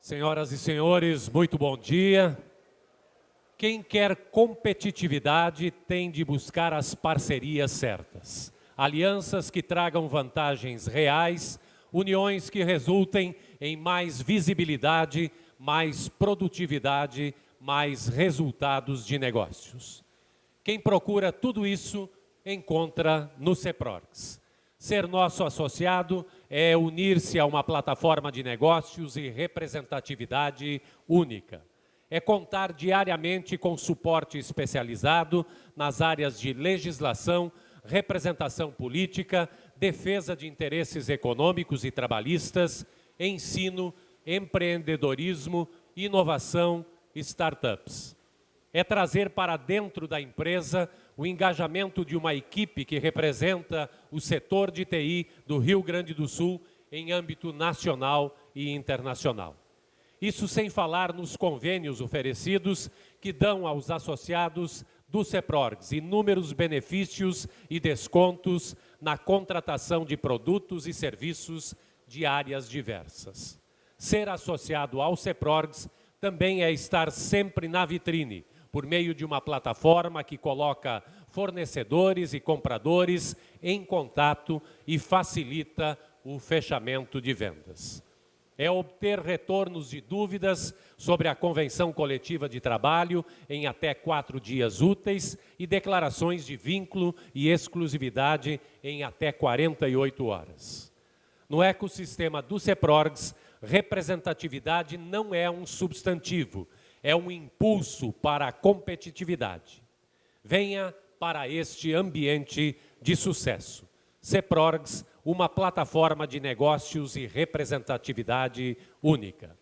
Senhoras e senhores, muito bom dia. Quem quer competitividade tem de buscar as parcerias certas. Alianças que tragam vantagens reais, uniões que resultem em mais visibilidade, mais produtividade, mais resultados de negócios. Quem procura tudo isso, encontra no CEPRORGS. Ser nosso associado é unir-se a uma plataforma de negócios e representatividade única. É contar diariamente com suporte especializado nas áreas de legislação, representação política, defesa de interesses econômicos e trabalhistas, ensino, empreendedorismo, inovação, startups. É trazer para dentro da empresa o engajamento de uma equipe que representa o setor de TI do Rio Grande do Sul em âmbito nacional e internacional. Isso sem falar nos convênios oferecidos que dão aos associados do CEPRORGS inúmeros benefícios e descontos na contratação de produtos e serviços de áreas diversas. Ser associado ao CEPRORGS também é estar sempre na vitrine, por meio de uma plataforma que coloca fornecedores e compradores em contato e facilita o fechamento de vendas. É obter retornos de dúvidas sobre a convenção coletiva de trabalho em até 4 dias úteis e declarações de vínculo e exclusividade em até 48 horas. No ecossistema do CEPRORGS, representatividade não é um substantivo, é um impulso para a competitividade. Venha para este ambiente de sucesso. CEPRORGS, uma plataforma de negócios e representatividade única.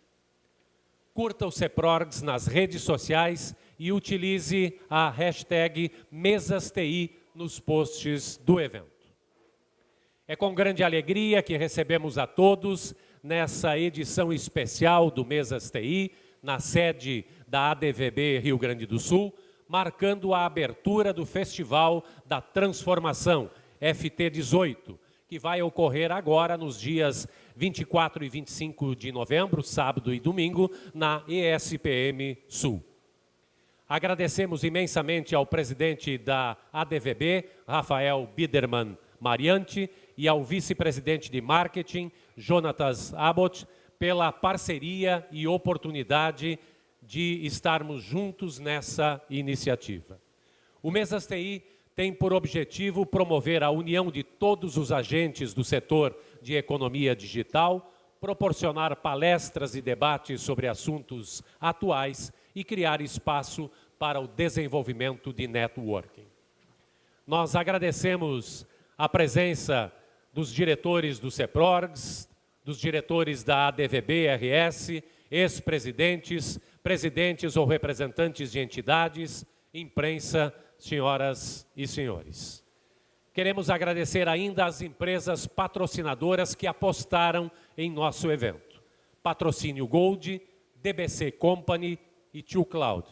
Curta o CEPRORGS nas redes sociais e utilize a hashtag MesasTI nos posts do evento. É com grande alegria que recebemos a todos nessa edição especial do Mesas TI, na sede da ADVB Rio Grande do Sul, marcando a abertura do Festival da Transformação, FT18, que vai ocorrer agora nos dias 24 e 25 de novembro, sábado e domingo, na ESPM Sul. Agradecemos imensamente ao presidente da ADVB, Rafael Biderman Mariante, e ao vice-presidente de marketing, Jonatas Abbott, pela parceria e oportunidade de estarmos juntos nessa iniciativa. O Mesas TI tem por objetivo promover a união de todos os agentes do setor de economia digital, proporcionar palestras e debates sobre assuntos atuais e criar espaço para o desenvolvimento de networking. Nós agradecemos a presença dos diretores do CEPRORGS, dos diretores da ADVB-RS, ex-presidentes, presidentes ou representantes de entidades, imprensa, senhoras e senhores. Queremos agradecer ainda às empresas patrocinadoras que apostaram em nosso evento. Patrocínio Gold, DBC Company e 2Cloud.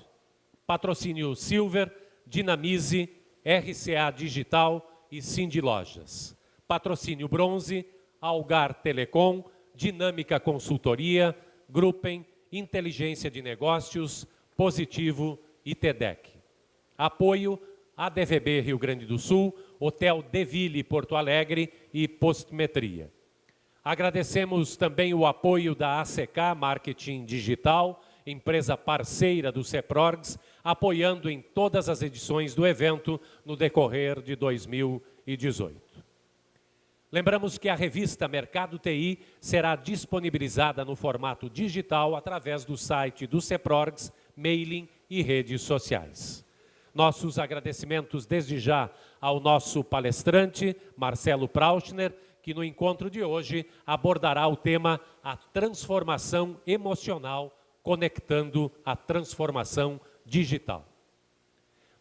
Patrocínio Silver, Dinamize, RCA Digital e Cindy Lojas. Patrocínio Bronze, Algar Telecom, Dinâmica Consultoria, Gruppen, Inteligência de Negócios, Positivo e TEDEC. Apoio ADVB Rio Grande do Sul, Hotel Deville Porto Alegre e Postmetria. Agradecemos também o apoio da ACK Marketing Digital, empresa parceira do CEPRORGS, apoiando em todas as edições do evento no decorrer de 2018. Lembramos que a revista Mercado TI será disponibilizada no formato digital através do site do CEPRORGS, mailing e redes sociais. Nossos agradecimentos desde já ao nosso palestrante, Marcelo Prauschner, que no encontro de hoje abordará o tema A Transformação Emocional, conectando a transformação digital.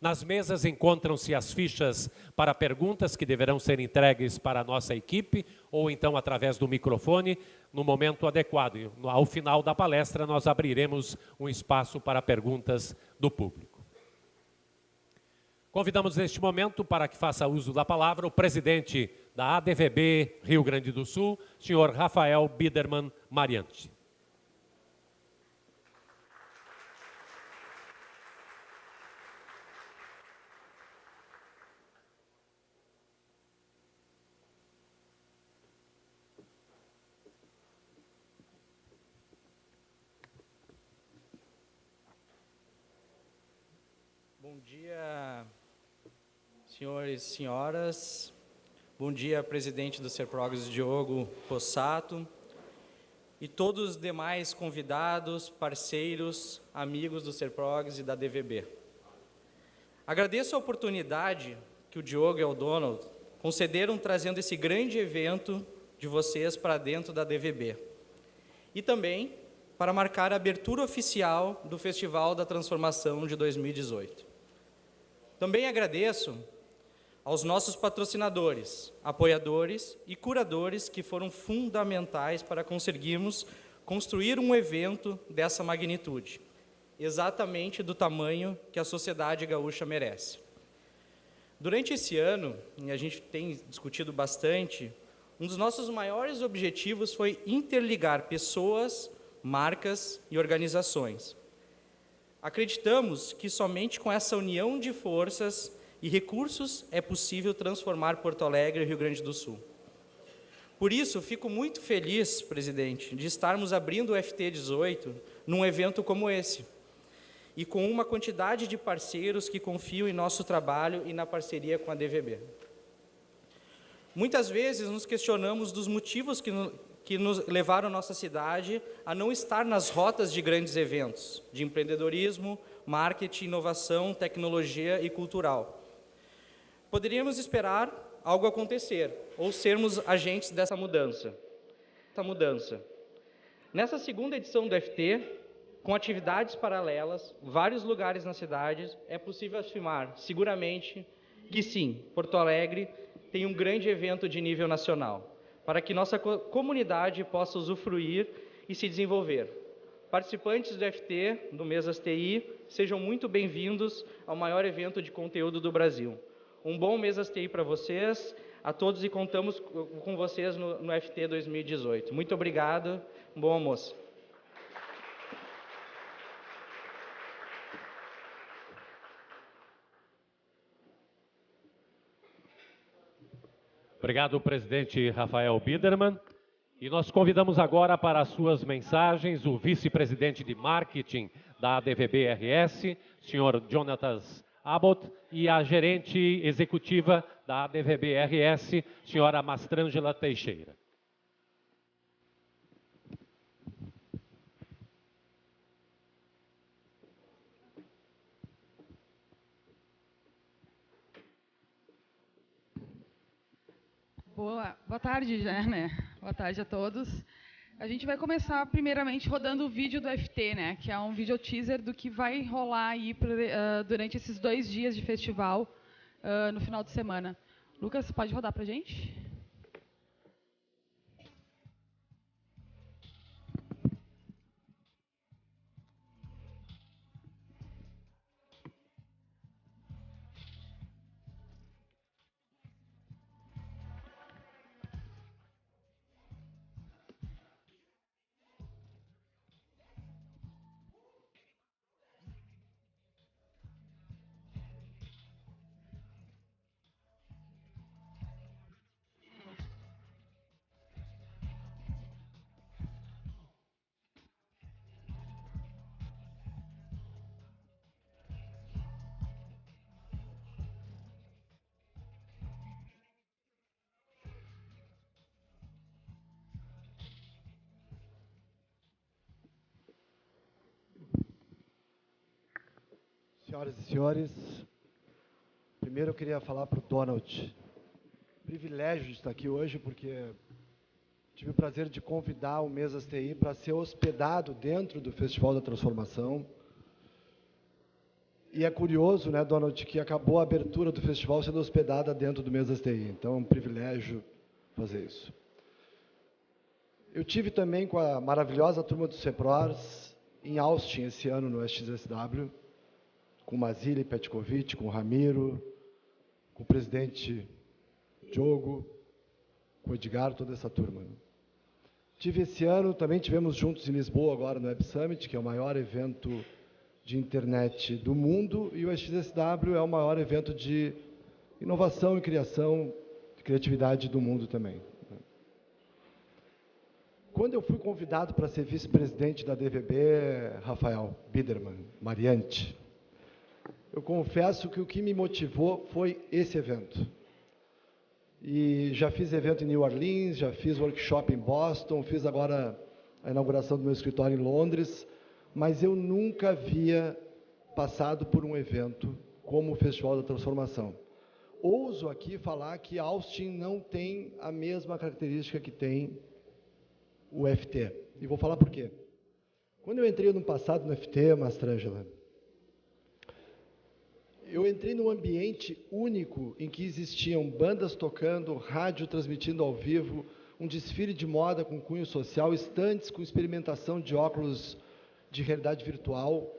Nas mesas encontram-se as fichas para perguntas que deverão ser entregues para a nossa equipe ou então através do microfone no momento adequado. Ao final da palestra, nós abriremos um espaço para perguntas do público. Convidamos neste momento para que faça uso da palavra o presidente da ADVB Rio Grande do Sul, senhor Rafael Biderman Mariante. Bom dia, senhores e senhoras. Bom dia, presidente do Serprogs, Diogo Possato, e todos os demais convidados, parceiros, amigos do Serprogs e da DVB. Agradeço a oportunidade que o Diogo e o Donald concederam trazendo esse grande evento de vocês para dentro da DVB. E também para marcar a abertura oficial do Festival da Transformação de 2018. Também agradeço aos nossos patrocinadores, apoiadores e curadores que foram fundamentais para conseguirmos construir um evento dessa magnitude, exatamente do tamanho que a sociedade gaúcha merece. Durante esse ano, e a gente tem discutido bastante, um dos nossos maiores objetivos foi interligar pessoas, marcas e organizações. Acreditamos que somente com essa união de forças e recursos é possível transformar Porto Alegre e Rio Grande do Sul. Por isso, fico muito feliz, presidente, de estarmos abrindo o FT18 num evento como esse, e com uma quantidade de parceiros que confiam em nosso trabalho e na parceria com a DVB. Muitas vezes nos questionamos dos motivos que nos levaram a nossa cidade a não estar nas rotas de grandes eventos, de empreendedorismo, marketing, inovação, tecnologia e cultural. Poderíamos esperar algo acontecer, ou sermos agentes dessa mudança. Nessa segunda edição do FT, com atividades paralelas, vários lugares na cidade, é possível afirmar, seguramente, que sim, Porto Alegre tem um grande evento de nível nacional, para que nossa comunidade possa usufruir e se desenvolver. Participantes do FT, do Mesas TI, sejam muito bem-vindos ao maior evento de conteúdo do Brasil. Um bom Mesas TI para vocês, a todos, e contamos com vocês no FT 2018. Muito obrigado, um bom almoço. Obrigado, presidente Rafael Bidermann. E nós convidamos agora para as suas mensagens o vice-presidente de marketing da ADVB-RS, senhor Jonatas Abbott, e a gerente executiva da ADVB-RS, senhora Mastrângela Teixeira. Boa tarde, né? Boa tarde a todos. A gente vai começar, primeiramente, rodando o vídeo do FT, né? Que é um vídeo teaser do que vai rolar aí durante esses 2 dias de festival, no final de semana. Lucas, pode rodar para a gente? Senhoras e senhores, primeiro eu queria falar para o Donald. Privilégio de estar aqui hoje, porque tive o prazer de convidar o Mesas TI para ser hospedado dentro do Festival da Transformação. E é curioso, né, Donald, que acabou a abertura do festival sendo hospedada dentro do Mesas TI. Então é um privilégio fazer isso. Eu tive também com a maravilhosa turma do CEPROS em Austin esse ano no SXSW, com o Mazili Petkovic, com o Ramiro, com o presidente Diogo, com o Edgar, toda essa turma. Tive esse ano, também tivemos juntos em Lisboa agora no Web Summit, que é o maior evento de internet do mundo, e o SXSW é o maior evento de inovação e criação, de criatividade do mundo também. Quando eu fui convidado para ser vice-presidente da DVB, Rafael Bidermann, Mariante, eu confesso que o que me motivou foi esse evento. E já fiz evento em New Orleans, já fiz workshop em Boston, fiz agora a inauguração do meu escritório em Londres, mas eu nunca havia passado por um evento como o Festival da Transformação. Ouso aqui falar que Austin não tem a mesma característica que tem o FT. E vou falar por quê. Quando eu entrei no passado no FT, Mastrangela, eu entrei num ambiente único em que existiam bandas tocando, rádio transmitindo ao vivo, um desfile de moda com cunho social, estandes com experimentação de óculos de realidade virtual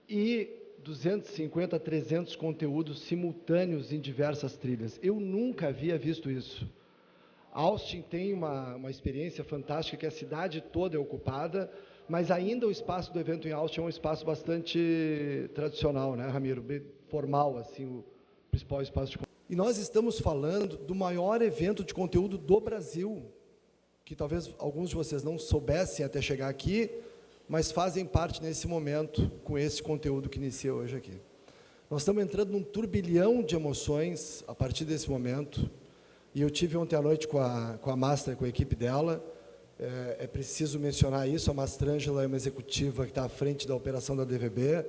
e 250 a 300 conteúdos simultâneos em diversas trilhas. Eu nunca havia visto isso. Austin tem uma experiência fantástica, que a cidade toda é ocupada, mas ainda o espaço do evento em Austin é um espaço bastante tradicional, né, Ramiro? Bem formal, assim, o principal espaço de... E nós estamos falando do maior evento de conteúdo do Brasil, que talvez alguns de vocês não soubessem até chegar aqui, mas fazem parte nesse momento com esse conteúdo que inicia hoje aqui. Nós estamos entrando num turbilhão de emoções a partir desse momento, e eu tive ontem à noite com a Mastra, com a equipe dela. É preciso mencionar isso, a Mastrangela é uma executiva que está à frente da operação da DVB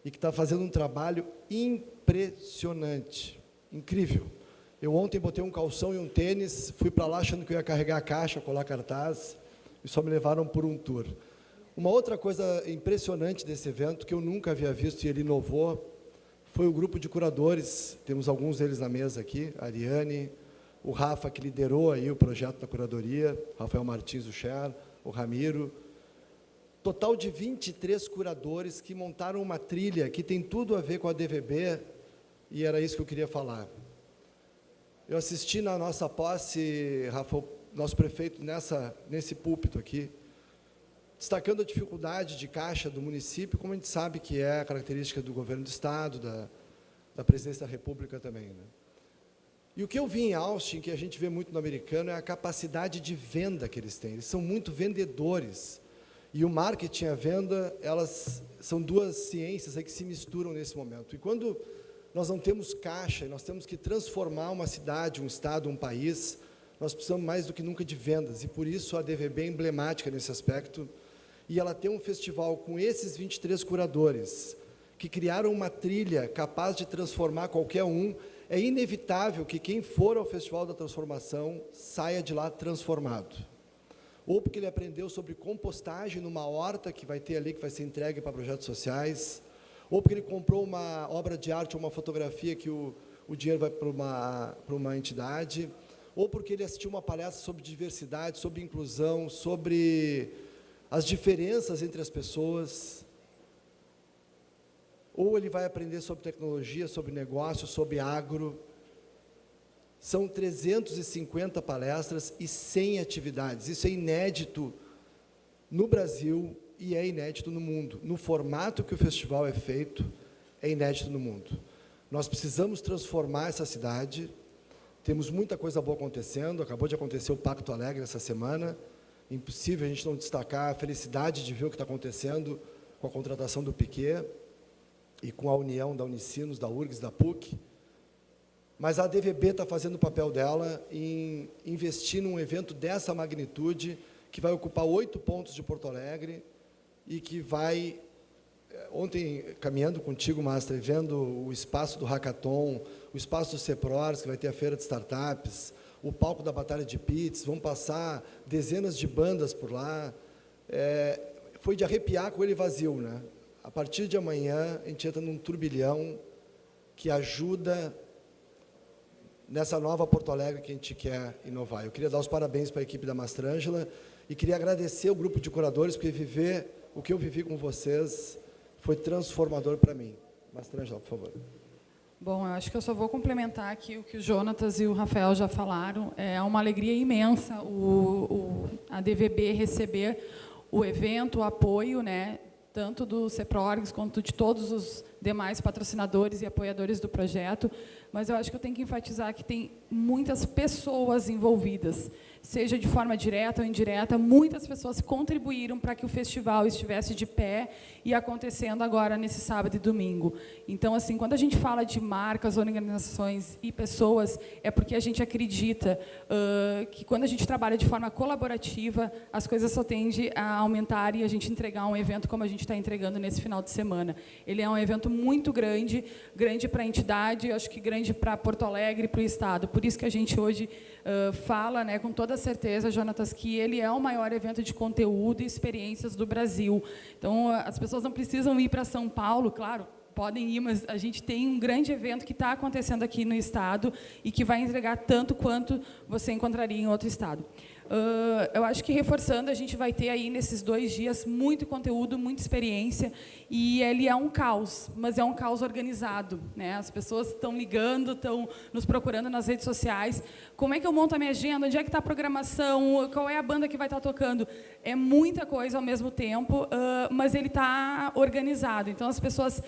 e que está fazendo um trabalho impressionante, incrível. Eu ontem botei um calção e um tênis, fui para lá achando que eu ia carregar a caixa, colar cartaz, e só me levaram por um tour. Uma outra coisa impressionante desse evento, que eu nunca havia visto e ele inovou, foi o grupo de curadores, temos alguns deles na mesa aqui, a Ariane, o Rafa, que liderou aí o projeto da curadoria, Rafael Martins Ucher, o Ramiro, total de 23 curadores que montaram uma trilha que tem tudo a ver com a DVB, e era isso que eu queria falar. Eu assisti na nossa posse, Rafa, nosso prefeito, nesse púlpito aqui, destacando a dificuldade de caixa do município, como a gente sabe que é a característica do governo do Estado, da presidência da República também, né? E o que eu vi em Austin, que a gente vê muito no americano, é a capacidade de venda que eles têm. Eles são muito vendedores. E o marketing e a venda, elas são duas ciências aí que se misturam nesse momento. E quando nós não temos caixa, nós temos que transformar uma cidade, um estado, um país, nós precisamos mais do que nunca de vendas. E por isso a DVB é emblemática nesse aspecto. E ela tem um festival com esses 23 curadores, que criaram uma trilha capaz de transformar qualquer um. É inevitável que quem for ao Festival da Transformação saia de lá transformado. Ou porque ele aprendeu sobre compostagem numa horta que vai ter ali, que vai ser entregue para projetos sociais, ou porque ele comprou uma obra de arte ou uma fotografia que o dinheiro vai para uma entidade, ou porque ele assistiu uma palestra sobre diversidade, sobre inclusão, sobre as diferenças entre as pessoas, ou ele vai aprender sobre tecnologia, sobre negócio, sobre agro. São 350 palestras e 100 atividades. Isso é inédito no Brasil e é inédito no mundo. No formato que o festival é feito, é inédito no mundo. Nós precisamos transformar essa cidade. Temos muita coisa boa acontecendo. Acabou de acontecer o Pacto Alegre essa semana. Impossível a gente não destacar a felicidade de ver o que está acontecendo com a contratação do Piquet e com a união da Unicinos, da URGS, da PUC. Mas a DVB está fazendo o papel dela em investir num evento dessa magnitude, que vai ocupar 8 pontos de Porto Alegre e que vai... Ontem, caminhando contigo, Mastra, e vendo o espaço do Hackathon, o espaço do CEPRORS, que vai ter a feira de startups, o palco da Batalha de Pits, vão passar dezenas de bandas por lá. Foi de arrepiar com ele vazio, né? A partir de amanhã, a gente entra num turbilhão que ajuda nessa nova Porto Alegre que a gente quer inovar. Eu queria dar os parabéns para a equipe da Mastrangela e queria agradecer o grupo de curadores, porque viver o que eu vivi com vocês foi transformador para mim. Mastrangela, por favor. Bom, eu acho que eu só vou complementar aqui o que o Jonatas e o Rafael já falaram. É uma alegria imensa a DVB receber o evento, o apoio, né, tanto do CEPRORGS quanto de todos os demais patrocinadores e apoiadores do projeto, mas eu acho que eu tenho que enfatizar que tem muitas pessoas envolvidas, seja de forma direta ou indireta, muitas pessoas contribuíram para que o festival estivesse de pé e acontecendo agora nesse sábado e domingo. Então, assim, quando a gente fala de marcas, organizações e pessoas, é porque a gente acredita que quando a gente trabalha de forma colaborativa, as coisas só tendem a aumentar e a gente entregar um evento como a gente está entregando nesse final de semana. Ele é um evento muito grande, grande para a entidade, acho que grande para Porto Alegre e para o Estado. Por isso que a gente hoje fala, né, com toda certeza, Jonatas, que ele é o maior evento de conteúdo e experiências do Brasil. Então, as pessoas não precisam ir para São Paulo, claro, podem ir, mas a gente tem um grande evento que está acontecendo aqui no Estado e que vai entregar tanto quanto você encontraria em outro Estado. Eu acho que, reforçando, a gente vai ter aí, nesses 2 dias, muito conteúdo, muita experiência, e ele é um caos, mas é um caos organizado, né? As pessoas estão ligando, estão nos procurando nas redes sociais. Como é que eu monto a minha agenda? Onde é que está a programação? Qual é a banda que vai estar tocando? É muita coisa ao mesmo tempo, mas ele está organizado. Então, as pessoas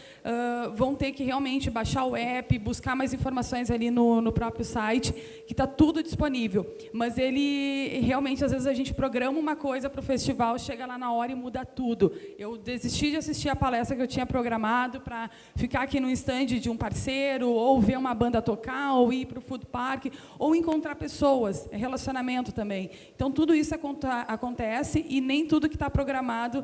vão ter que realmente baixar o app, buscar mais informações ali no próprio site, que está tudo disponível. Mas ele, realmente, às vezes a gente programa uma coisa para o festival, chega lá na hora e muda tudo. Eu desisti de assistir a palestra que eu tinha programado para ficar aqui no stand de um parceiro, ou ver uma banda tocar, ou ir para o food park, ou encontrar pessoas, relacionamento também. Então, tudo isso acontece e nem tudo que está programado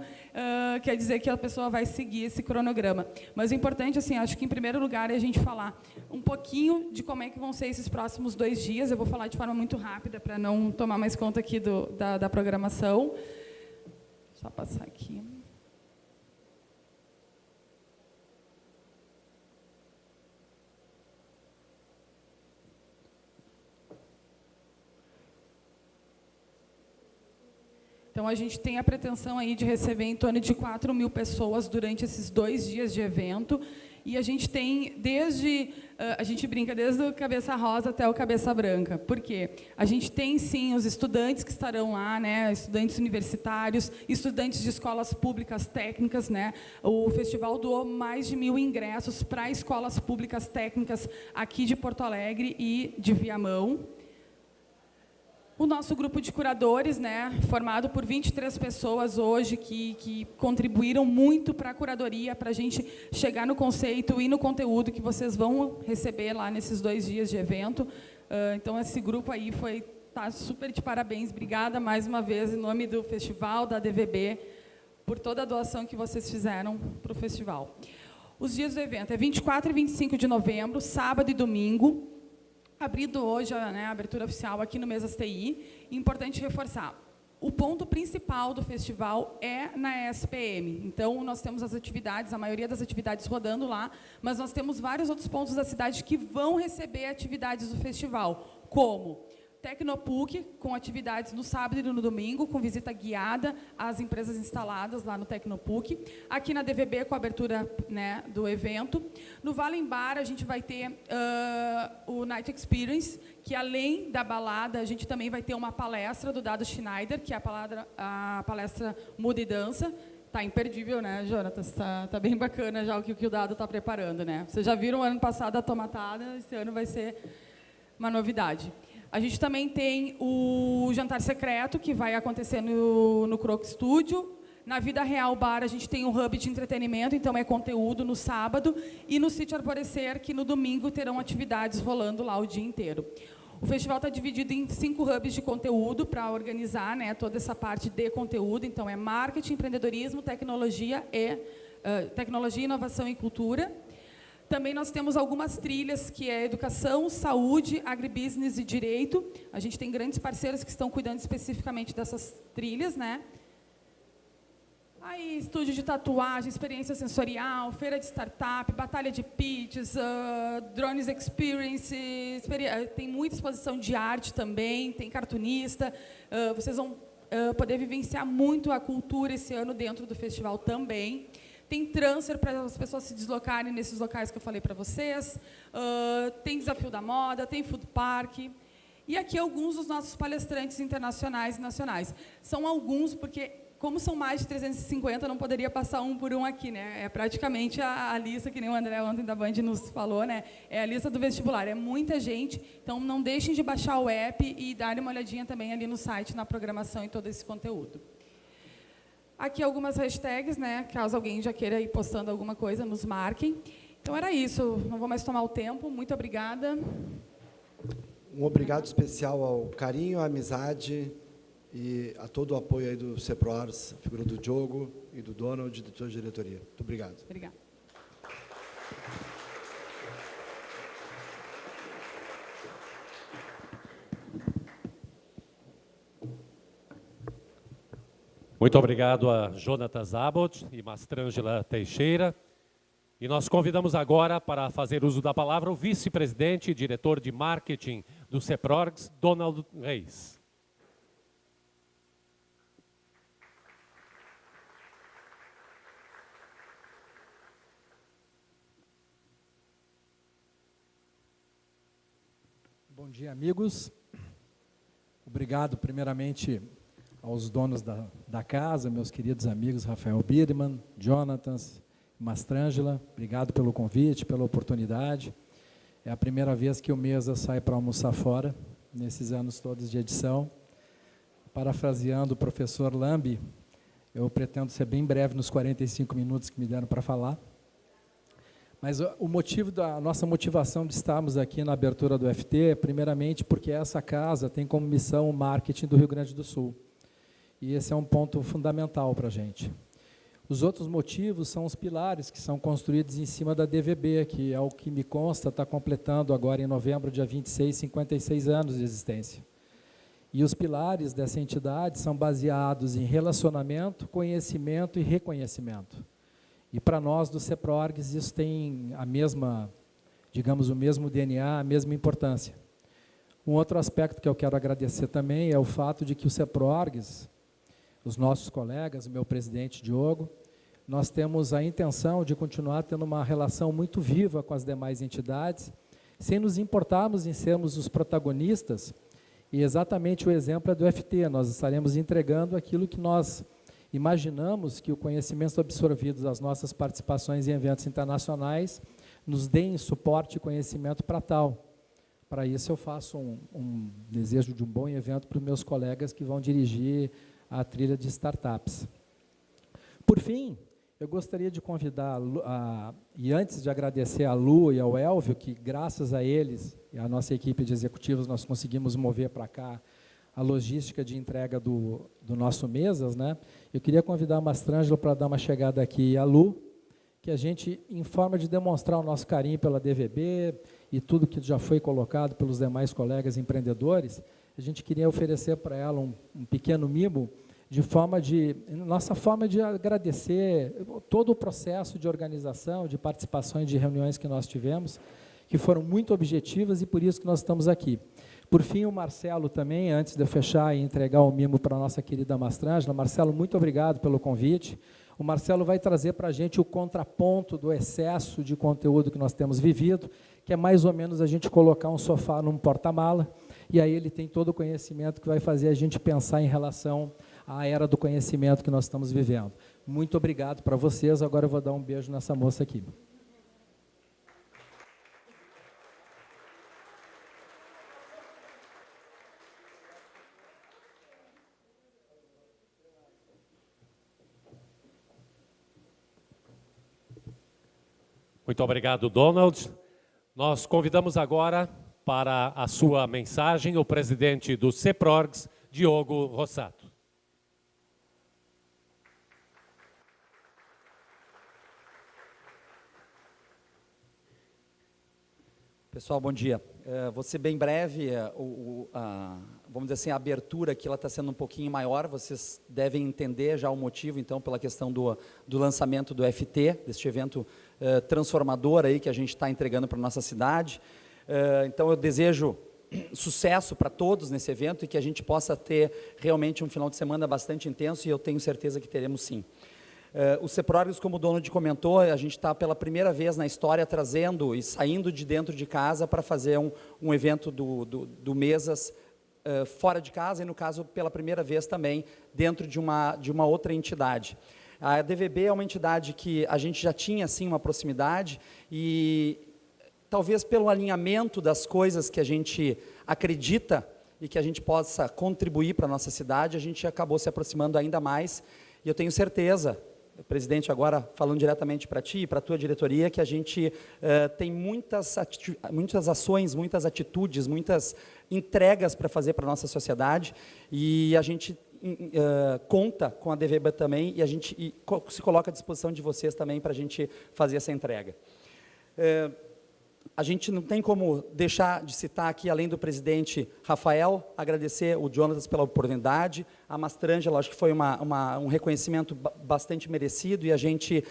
quer dizer que a pessoa vai seguir esse cronograma. Mas o importante, assim, acho que, em primeiro lugar, é a gente falar um pouquinho de como é que vão ser esses próximos 2 dias. Eu vou falar de forma muito rápida para não tomar mais conta aqui da programação. Só passar aqui. Então, a gente tem a pretensão aí de receber em torno de 4.000 pessoas durante esses 2 dias de evento. E a gente tem, a gente brinca desde o cabeça rosa até o cabeça branca. Por quê? A gente tem, sim, os estudantes que estarão lá, né, estudantes universitários, estudantes de escolas públicas técnicas, né. O festival doou mais de 1.000 ingressos para escolas públicas técnicas aqui de Porto Alegre e de Viamão. O nosso grupo de curadores, né, formado por 23 pessoas hoje, que contribuíram muito para a curadoria, para a gente chegar no conceito e no conteúdo que vocês vão receber lá nesses 2 dias de evento. Então, esse grupo aí tá super de parabéns. Obrigada mais uma vez, em nome do festival, da DVB, por toda a doação que vocês fizeram para o festival. Os dias do evento é 24 e 25 de novembro, sábado e domingo. Abrindo hoje, né, a abertura oficial aqui no Mesas TI, importante reforçar, o ponto principal do festival é na SPM. Então, nós temos as atividades, a maioria das atividades rodando lá, mas nós temos vários outros pontos da cidade que vão receber atividades do festival, como Tecnopuc, com atividades no sábado e no domingo, com visita guiada às empresas instaladas lá no Tecnopuc. Aqui na DVB, com a abertura, né, do evento. No Valen Bar, a gente vai ter o Night Experience, que, além da balada, a gente também vai ter uma palestra do Dado Schneider, que é a palestra Muda e Dança. Está imperdível, né, Jonatas? Tá bem bacana já o que o Dado está preparando, né? Vocês já viram ano passado a tomatada, esse ano vai ser uma novidade. A gente também tem o jantar secreto, que vai acontecer no Croc Studio. Na Vida Real Bar, a gente tem um hub de entretenimento, então é conteúdo no sábado. E no Sítio Arvorecer, que no domingo terão atividades rolando lá o dia inteiro. O festival está dividido em 5 hubs de conteúdo para organizar, né, toda essa parte de conteúdo. Então, é marketing, empreendedorismo, tecnologia, inovação e cultura. Também nós temos algumas trilhas, que é educação, saúde, agribusiness e direito. A gente tem grandes parceiros que estão cuidando especificamente dessas trilhas, né? Aí, estúdio de tatuagem, experiência sensorial, feira de startup, batalha de pitches, drones experience, tem muita exposição de arte também, tem cartunista. Vocês vão poder vivenciar muito a cultura esse ano dentro do festival também. Tem transfer para as pessoas se deslocarem nesses locais que eu falei para vocês. Tem desafio da moda, tem food park. E aqui alguns dos nossos palestrantes internacionais e nacionais. São alguns, porque como são mais de 350, não poderia passar um por um aqui, né? É praticamente a lista, que nem o André ontem da Band nos falou, né? É a lista do vestibular, é muita gente, então não deixem de baixar o app e darem uma olhadinha também ali no site, na programação e todo esse conteúdo. Aqui algumas hashtags, né? Caso alguém já queira ir postando alguma coisa, nos marquem. Então era isso, não vou mais tomar o tempo, muito obrigada. Um obrigado especial ao carinho, à amizade e a todo o apoio aí do CEPROARS, a figura do Diogo e do Donald e de toda a diretoria. Muito obrigado. Obrigada. Muito obrigado a Jonatas Abbott e Mastrângela Teixeira. E nós convidamos agora para fazer uso da palavra o vice-presidente e diretor de marketing do CEPROGS, Donald Reis. Bom dia, amigos. Obrigado, primeiramente, aos donos da casa, meus queridos amigos Rafael Birman, Jonatas, Mastrângela. Obrigado pelo convite, pela oportunidade. É a primeira vez que o Mesa sai para almoçar fora, nesses anos todos de edição. Parafraseando o professor Lambi, eu pretendo ser bem breve nos 45 minutos que me deram para falar. Mas o motivo da nossa motivação de estarmos aqui na abertura do FT é, primeiramente, porque essa casa tem como missão o marketing do Rio Grande do Sul. E esse é um ponto fundamental para a gente. Os outros motivos são os pilares que são construídos em cima da DVB, que, ao que me consta, está completando agora em novembro, dia 26, 56 anos de existência. E os pilares dessa entidade são baseados em relacionamento, conhecimento e reconhecimento. E para nós do CEPROGS isso tem a mesma, digamos, o mesmo DNA, a mesma importância. Um outro aspecto que eu quero agradecer também é o fato de que o CEPROGS, os nossos colegas, o meu presidente Diogo, nós temos a intenção de continuar tendo uma relação muito viva com as demais entidades, sem nos importarmos em sermos os protagonistas, e exatamente o exemplo é do FT, nós estaremos entregando aquilo que nós imaginamos que o conhecimento absorvido das nossas participações em eventos internacionais nos deem suporte e conhecimento para tal. Para isso eu faço um desejo de um bom evento para os meus colegas que vão dirigir a trilha de startups. Por fim, eu gostaria de convidar, e antes de agradecer a Lu e ao Elvio, que graças a eles e a nossa equipe de executivos nós conseguimos mover para cá a logística de entrega do nosso Mesas, né? Eu queria convidar a Mastrângela para dar uma chegada aqui, e a Lu, que a gente, em forma de demonstrar o nosso carinho pela DVB e tudo que já foi colocado pelos demais colegas empreendedores, a gente queria oferecer para ela um pequeno mimo, nossa forma de agradecer todo o processo de organização, de participação e de reuniões que nós tivemos, que foram muito objetivas e por isso que nós estamos aqui. Por fim, o Marcelo também, antes de eu fechar e entregar o mimo para a nossa querida Mastrângela. Marcelo, muito obrigado pelo convite. O Marcelo vai trazer para a gente o contraponto do excesso de conteúdo que nós temos vivido, que é mais ou menos a gente colocar um sofá num porta-mala, e aí ele tem todo o conhecimento que vai fazer a gente pensar em relação à era do conhecimento que nós estamos vivendo. Muito obrigado para vocês. Agora eu vou dar um beijo nessa moça aqui. Muito obrigado, Donald. Nós convidamos agora para a sua mensagem o presidente do CEPROGS, Diogo Rossato. Pessoal, bom dia. Vou ser bem breve, vamos dizer assim, a abertura aqui está sendo um pouquinho maior, vocês devem entender já o motivo, então, pela questão do lançamento do FT, deste evento transformador aí que a gente está entregando para a nossa cidade. Então, eu desejo sucesso para todos nesse evento e que a gente possa ter realmente um final de semana bastante intenso, e eu tenho certeza que teremos sim. O CEPROGS, como o Donald comentou, a gente está pela primeira vez na história trazendo e saindo de dentro de casa para fazer um evento do Mesas fora de casa e, no caso, pela primeira vez também dentro de uma outra entidade. A DVB é uma entidade que a gente já tinha, assim, uma proximidade e, talvez pelo alinhamento das coisas que a gente acredita e que a gente possa contribuir para a nossa cidade, a gente acabou se aproximando ainda mais. E eu tenho certeza, presidente, agora falando diretamente para ti e para a tua diretoria, que a gente tem muitas ações, muitas atitudes, muitas entregas para fazer para a nossa sociedade, e a gente conta com a DVB também, e a gente se coloca à disposição de vocês também para a gente fazer essa entrega. A gente não tem como deixar de citar aqui, além do presidente Rafael, agradecer o Jonatas pela oportunidade, a Mastrangela, acho que foi um reconhecimento bastante merecido, e a gente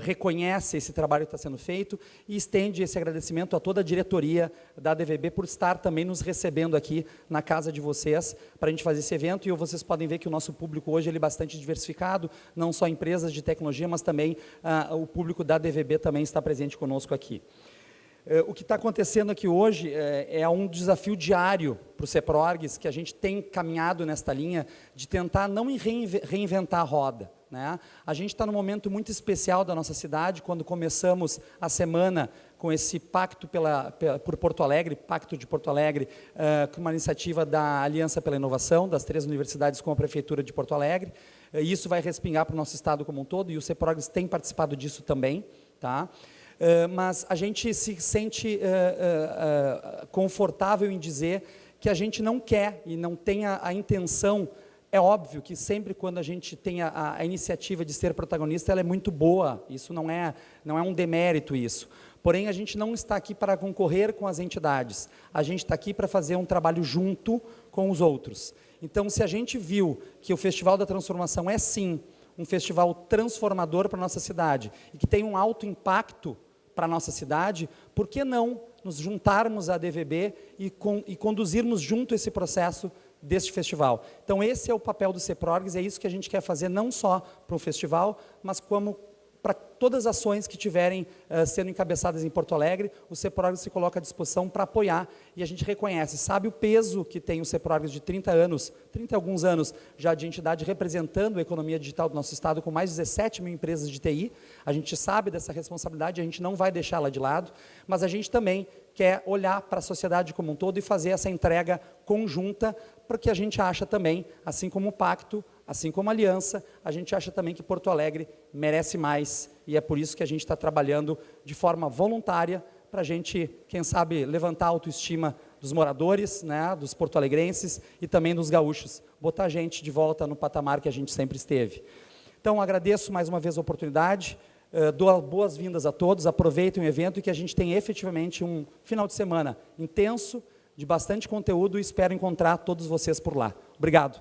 reconhece esse trabalho que está sendo feito, e estende esse agradecimento a toda a diretoria da DVB por estar também nos recebendo aqui na casa de vocês, para a gente fazer esse evento, e vocês podem ver que o nosso público hoje ele é bastante diversificado, não só empresas de tecnologia, mas também o público da DVB também está presente conosco aqui. O que está acontecendo aqui hoje é um desafio diário para o CEPROGS, que a gente tem caminhado nesta linha de tentar não reinventar a roda, né? A gente está num momento muito especial da nossa cidade, quando começamos a semana com esse pacto por Porto Alegre, Pacto de Porto Alegre, com uma iniciativa da Aliança pela Inovação, das 3 universidades com a Prefeitura de Porto Alegre. Isso vai respingar para o nosso estado como um todo, e o CEPROGS tem participado disso também, tá? Mas a gente se sente confortável em dizer que a gente não quer e não tem a intenção. É óbvio que sempre quando a gente tem a iniciativa de ser protagonista, ela é muito boa, isso não é um demérito isso. Porém, a gente não está aqui para concorrer com as entidades, a gente está aqui para fazer um trabalho junto com os outros. Então, se a gente viu que o Festival da Transformação é sim um festival transformador para a nossa cidade e que tem um alto impacto para a nossa cidade, por que não nos juntarmos à DVB e conduzirmos junto esse processo deste festival? Então, esse é o papel do CEPROGS, é isso que a gente quer fazer, não só para o festival, mas como para todas as ações que tiverem sendo encabeçadas em Porto Alegre, o CEPROGS se coloca à disposição para apoiar, e a gente reconhece, sabe o peso que tem o CEPROGS de 30 e alguns anos já de entidade representando a economia digital do nosso estado, com mais de 17 mil empresas de TI, a gente sabe dessa responsabilidade, a gente não vai deixá-la de lado, mas a gente também quer olhar para a sociedade como um todo e fazer essa entrega conjunta, porque a gente acha também, assim como o pacto, assim como a aliança, a gente acha também que Porto Alegre merece mais, e é por isso que a gente está trabalhando de forma voluntária para a gente, quem sabe, levantar a autoestima dos moradores, né, dos porto-alegrenses e também dos gaúchos, botar a gente de volta no patamar que a gente sempre esteve. Então, agradeço mais uma vez a oportunidade, dou boas-vindas a todos, aproveitem o evento e que a gente tenha efetivamente um final de semana intenso, de bastante conteúdo, e espero encontrar todos vocês por lá. Obrigado.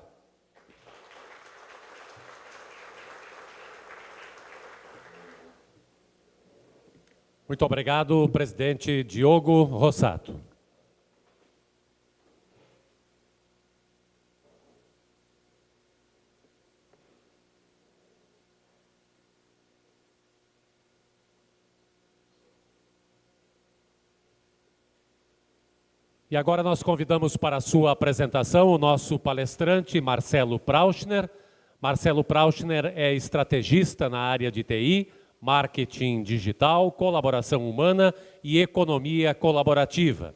Muito obrigado, presidente Diogo Rossato. E agora nós convidamos para a sua apresentação o nosso palestrante Marcelo Prauschner. Marcelo Prauschner é estrategista na área de TI, marketing digital, colaboração humana e economia colaborativa.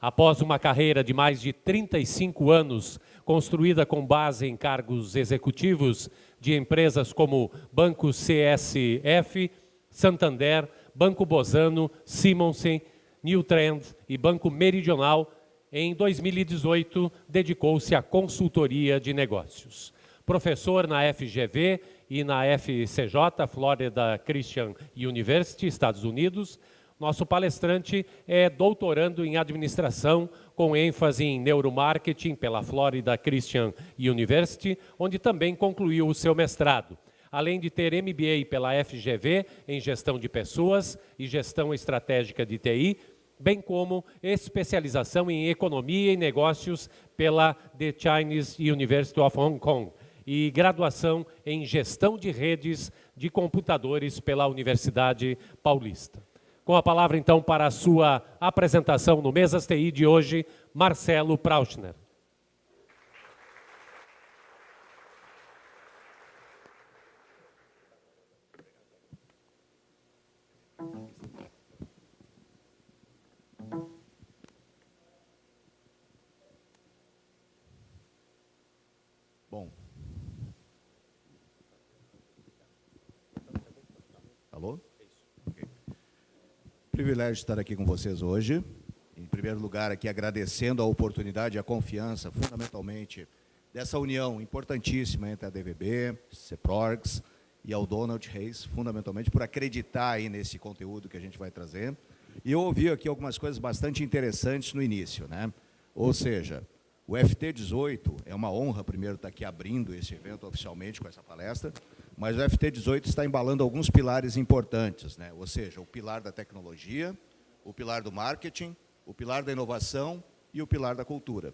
Após uma carreira de mais de 35 anos, construída com base em cargos executivos de empresas como Banco CSF, Santander, Banco Bozano, Simonsen, Newtrend e Banco Meridional, em 2018 dedicou-se à consultoria de negócios. Professor na FGV e na FCJ, Florida Christian University, Estados Unidos, nosso palestrante é doutorando em administração, com ênfase em neuromarketing pela Florida Christian University, onde também concluiu o seu mestrado, além de ter MBA pela FGV em gestão de pessoas e gestão estratégica de TI, bem como especialização em economia e negócios pela The Chinese University of Hong Kong e graduação em gestão de redes de computadores pela Universidade Paulista. Com a palavra, então, para a sua apresentação no Mesas TI de hoje, Marcelo Prauschner. Alô? Okay. Privilégio estar aqui com vocês hoje. Em primeiro lugar, aqui agradecendo a oportunidade e a confiança, fundamentalmente, dessa união importantíssima entre a DVB, CEPROGS e ao Donald Reis, fundamentalmente, por acreditar aí nesse conteúdo que a gente vai trazer. E eu ouvi aqui algumas coisas bastante interessantes no início, né? Ou seja, o FT18, é uma honra, primeiro, estar aqui abrindo esse evento oficialmente com essa palestra, mas o FT18 está embalando alguns pilares importantes, né? Ou seja, o pilar da tecnologia, o pilar do marketing, o pilar da inovação e o pilar da cultura.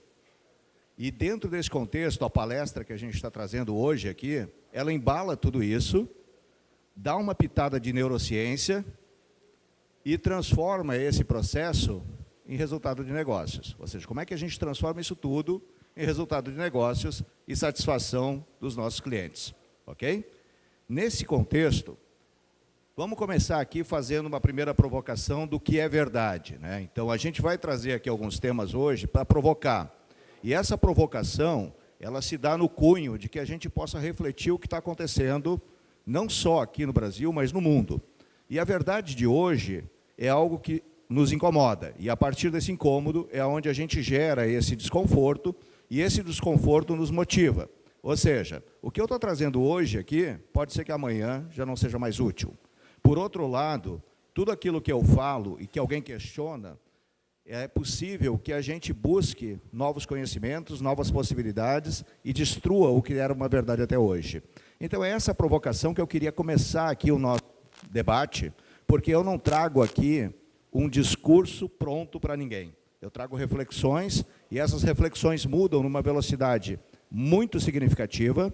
E dentro desse contexto, a palestra que a gente está trazendo hoje aqui, ela embala tudo isso, dá uma pitada de neurociência e transforma esse processo em resultado de negócios. Ou seja, como é que a gente transforma isso tudo em resultado de negócios e satisfação dos nossos clientes. Ok? Nesse contexto, vamos começar aqui fazendo uma primeira provocação do que é verdade, né? Então, a gente vai trazer aqui alguns temas hoje para provocar. E essa provocação, ela se dá no cunho de que a gente possa refletir o que está acontecendo, não só aqui no Brasil, mas no mundo. E a verdade de hoje é algo que nos incomoda. E a partir desse incômodo é onde a gente gera esse desconforto, e esse desconforto nos motiva. Ou seja, o que eu estou trazendo hoje aqui, pode ser que amanhã já não seja mais útil. Por outro lado, tudo aquilo que eu falo e que alguém questiona, é possível que a gente busque novos conhecimentos, novas possibilidades e destrua o que era uma verdade até hoje. Então, é essa provocação que eu queria começar aqui o nosso debate, porque eu não trago aqui um discurso pronto para ninguém. Eu trago reflexões, e essas reflexões mudam numa velocidade muito significativa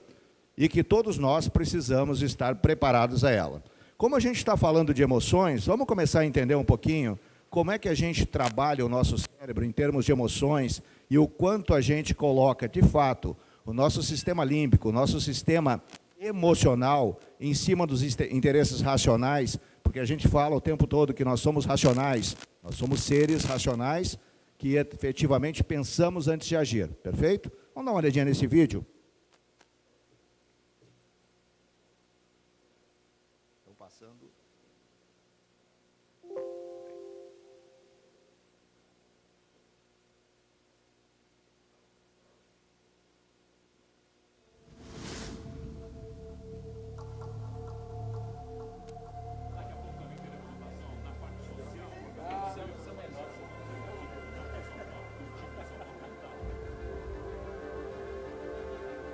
e que todos nós precisamos estar preparados a ela. Como a gente está falando de emoções, vamos começar a entender um pouquinho como é que a gente trabalha o nosso cérebro em termos de emoções e o quanto a gente coloca, de fato, o nosso sistema límbico, o nosso sistema emocional em cima dos interesses racionais, porque a gente fala o tempo todo que nós somos racionais, nós somos seres racionais que efetivamente pensamos antes de agir, perfeito? Vamos dar uma olhadinha nesse vídeo? Estão passando...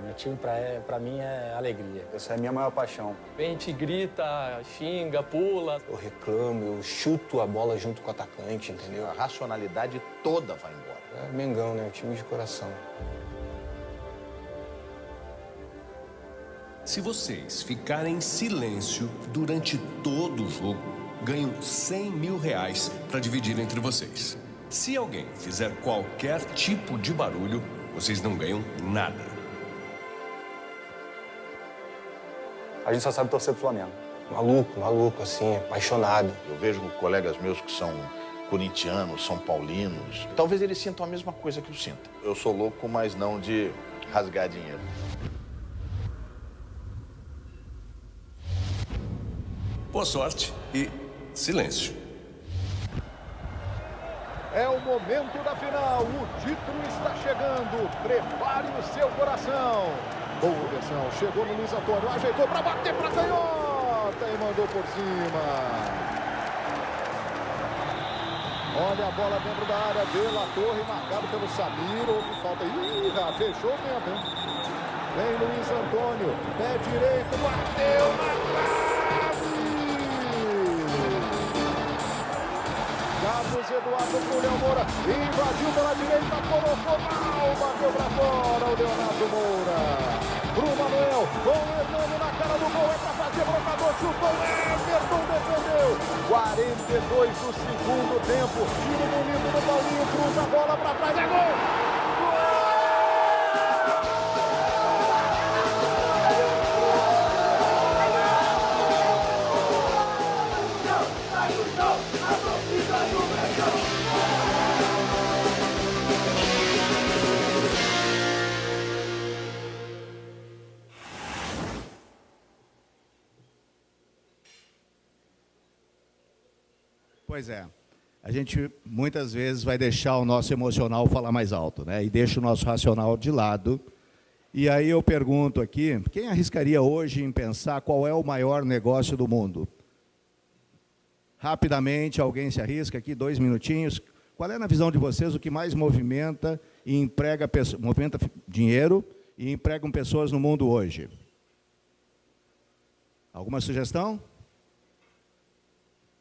Meu time, pra mim, é alegria. Essa é a minha maior paixão. A gente grita, xinga, pula. Eu reclamo, eu chuto a bola junto com o atacante, entendeu? A racionalidade toda vai embora. É Mengão, né? Time de coração. Se vocês ficarem em silêncio durante todo o jogo, ganham R$100 mil para dividir entre vocês. Se alguém fizer qualquer tipo de barulho, vocês não ganham nada. A gente só sabe torcer pro Flamengo. Maluco, assim, apaixonado. Eu vejo colegas meus que são corintianos, são paulinos. Talvez eles sintam a mesma coisa que eu sinto. Eu sou louco, mas não de rasgar dinheiro. Boa sorte e silêncio. É o momento da final. O título está chegando. Prepare o seu coração. Boa versão. Chegou no Luiz Antônio. Ajeitou para bater para canhota e mandou por cima. Olha a bola dentro da área. De La Torre, marcado pelo Samir. Houve falta. Ih, já fechou o tempo, hein? Vem Luiz Antônio. Pé direito. Bateu na trave. Carlos Eduardo pro Léo Moura, invadiu pela direita, colocou mal, bateu para fora o Leonardo Moura. Pro Manuel, com o Hernando na cara do gol, é para fazer brocador, chutou, Everton defendeu. 42 do segundo tempo, tiro bonito do Paulinho, cruza a bola para trás, é gol! Pois é. A gente, muitas vezes, vai deixar o nosso emocional falar mais alto, né? E deixa o nosso racional de lado. E aí eu pergunto aqui, quem arriscaria hoje em pensar qual é o maior negócio do mundo? Rapidamente, alguém se arrisca aqui, 2 minutinhos. Qual é, na visão de vocês, o que mais movimenta e emprega movimenta dinheiro e empregam pessoas no mundo hoje? Alguma sugestão?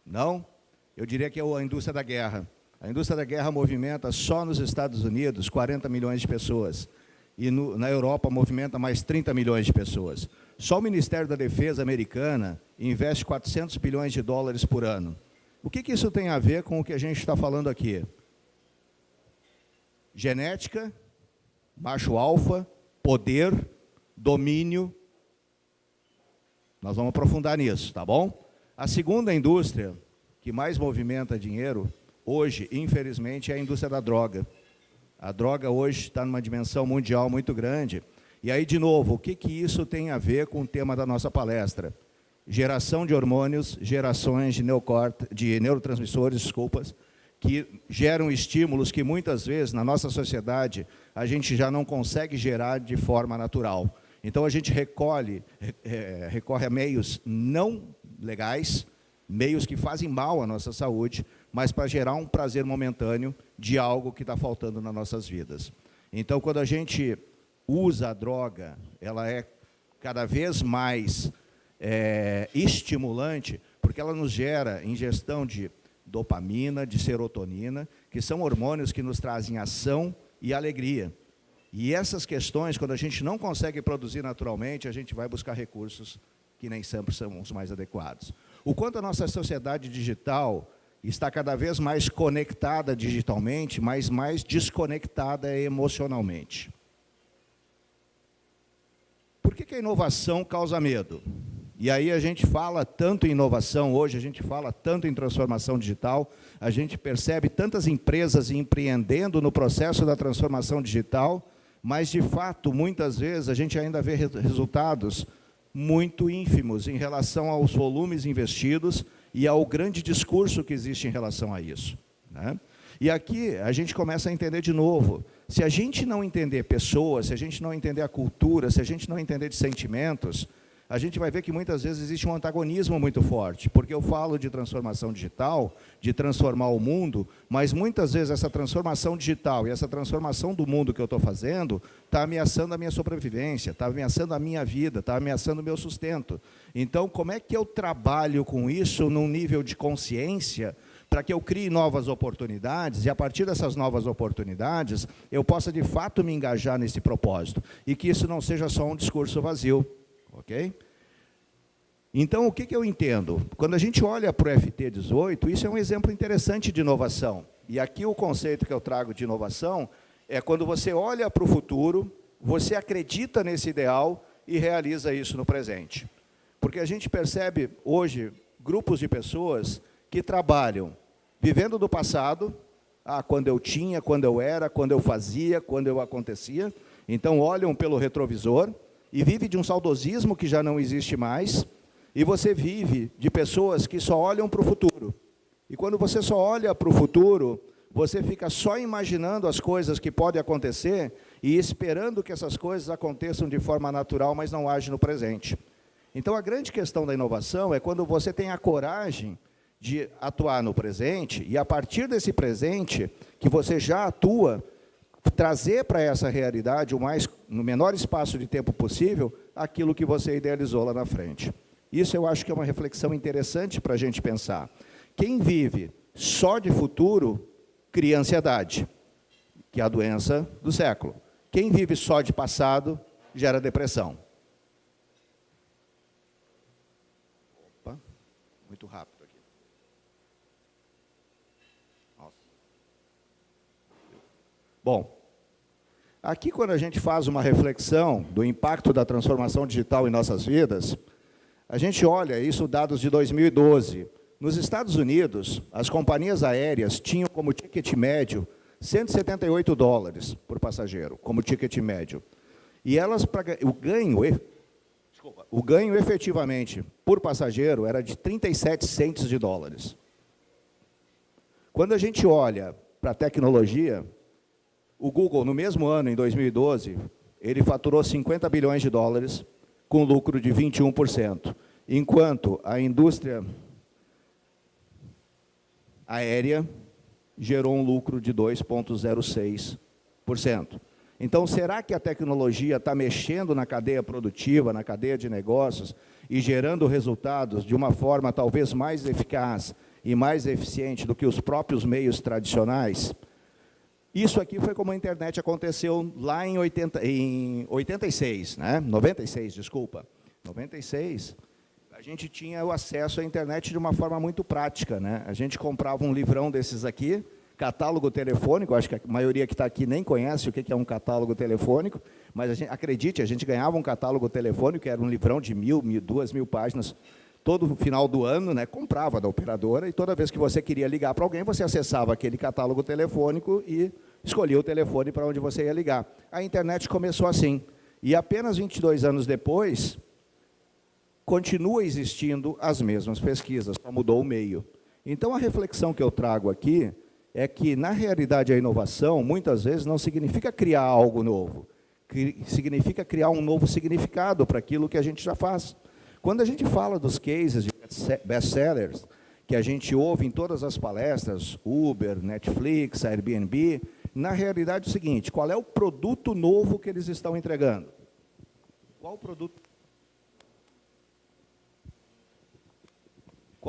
Não? Eu diria que é a indústria da guerra. A indústria da guerra movimenta só nos Estados Unidos 40 milhões de pessoas. E na Europa movimenta mais 30 milhões de pessoas. Só o Ministério da Defesa americana investe 400 bilhões de dólares por ano. O que isso tem a ver com o que a gente está falando aqui? Genética, macho alfa, poder, domínio. Nós vamos aprofundar nisso, tá bom? A segunda indústria que mais movimenta dinheiro hoje, infelizmente, é a indústria da droga. A droga hoje está numa dimensão mundial muito grande. E aí, de novo, o que isso tem a ver com o tema da nossa palestra? Geração de hormônios, gerações de neurotransmissores, que geram estímulos que muitas vezes, na nossa sociedade, a gente já não consegue gerar de forma natural. Então, a gente recorre a meios não legais, meios que fazem mal à nossa saúde, mas para gerar um prazer momentâneo de algo que está faltando nas nossas vidas. Então, quando a gente usa a droga, ela é cada vez mais estimulante, porque ela nos gera ingestão de dopamina, de serotonina, que são hormônios que nos trazem ação e alegria. E essas questões, quando a gente não consegue produzir naturalmente, a gente vai buscar recursos que nem sempre são os mais adequados. O quanto a nossa sociedade digital está cada vez mais conectada digitalmente, mas mais desconectada emocionalmente. Por que a inovação causa medo? E aí a gente fala tanto em inovação hoje, a gente fala tanto em transformação digital, a gente percebe tantas empresas empreendendo no processo da transformação digital, mas, de fato, muitas vezes a gente ainda vê resultados muito ínfimos em relação aos volumes investidos e ao grande discurso que existe em relação a isso, né? E aqui a gente começa a entender de novo, se a gente não entender pessoas, se a gente não entender a cultura, se a gente não entender de sentimentos, a gente vai ver que muitas vezes existe um antagonismo muito forte, porque eu falo de transformação digital, de transformar o mundo, mas muitas vezes essa transformação digital e essa transformação do mundo que eu estou fazendo está ameaçando a minha sobrevivência, está ameaçando a minha vida, está ameaçando o meu sustento. Então, como é que eu trabalho com isso num nível de consciência para que eu crie novas oportunidades e, a partir dessas novas oportunidades, eu possa, de fato, me engajar nesse propósito e que isso não seja só um discurso vazio. Ok? Então, o que eu entendo? Quando a gente olha para o FT18, isso é um exemplo interessante de inovação. E aqui o conceito que eu trago de inovação é quando você olha para o futuro, você acredita nesse ideal e realiza isso no presente. Porque a gente percebe hoje grupos de pessoas que trabalham vivendo do passado, quando eu tinha, quando eu era, quando eu fazia, quando eu acontecia. Então, olham pelo retrovisor e vive de um saudosismo que já não existe mais, e você vive de pessoas que só olham para o futuro. E quando você só olha para o futuro, você fica só imaginando as coisas que podem acontecer e esperando que essas coisas aconteçam de forma natural, mas não age no presente. Então, a grande questão da inovação é quando você tem a coragem de atuar no presente, e a partir desse presente, que você já atua, trazer para essa realidade, no menor espaço de tempo possível, aquilo que você idealizou lá na frente. Isso eu acho que é uma reflexão interessante para a gente pensar. Quem vive só de futuro, cria ansiedade, que é a doença do século. Quem vive só de passado, gera depressão. Opa, muito rápido. Bom, aqui quando a gente faz uma reflexão do impacto da transformação digital em nossas vidas, a gente olha isso, dados de 2012. Nos Estados Unidos, as companhias aéreas tinham como ticket médio $178 por passageiro, como ticket médio. E elas, o ganho efetivamente por passageiro era de 37 cents de dólares. Quando a gente olha para a tecnologia, o Google, no mesmo ano, em 2012, ele faturou 50 bilhões de dólares, com lucro de 21%, enquanto a indústria aérea gerou um lucro de 2,06%. Então, será que a tecnologia está mexendo na cadeia produtiva, na cadeia de negócios, e gerando resultados de uma forma talvez mais eficaz e mais eficiente do que os próprios meios tradicionais? Isso aqui foi como a internet aconteceu lá em 86, né? 96, desculpa. 96, a gente tinha o acesso à internet de uma forma muito prática, né? A gente comprava um livrão desses aqui, catálogo telefônico, acho que a maioria que está aqui nem conhece o que é um catálogo telefônico, mas acredite, a gente ganhava um catálogo telefônico, que era um livrão de 2.000 páginas, todo final do ano, né, comprava da operadora, e toda vez que você queria ligar para alguém, você acessava aquele catálogo telefônico e escolhia o telefone para onde você ia ligar. A internet começou assim, e apenas 22 anos depois, continua existindo as mesmas pesquisas, só mudou o meio. Então, a reflexão que eu trago aqui é que, na realidade, a inovação, muitas vezes, não significa criar algo novo, significa criar um novo significado para aquilo que a gente já faz. Quando a gente fala dos cases de best-sellers, que a gente ouve em todas as palestras, Uber, Netflix, Airbnb, na realidade é o seguinte: qual é o produto novo que eles estão entregando? Qual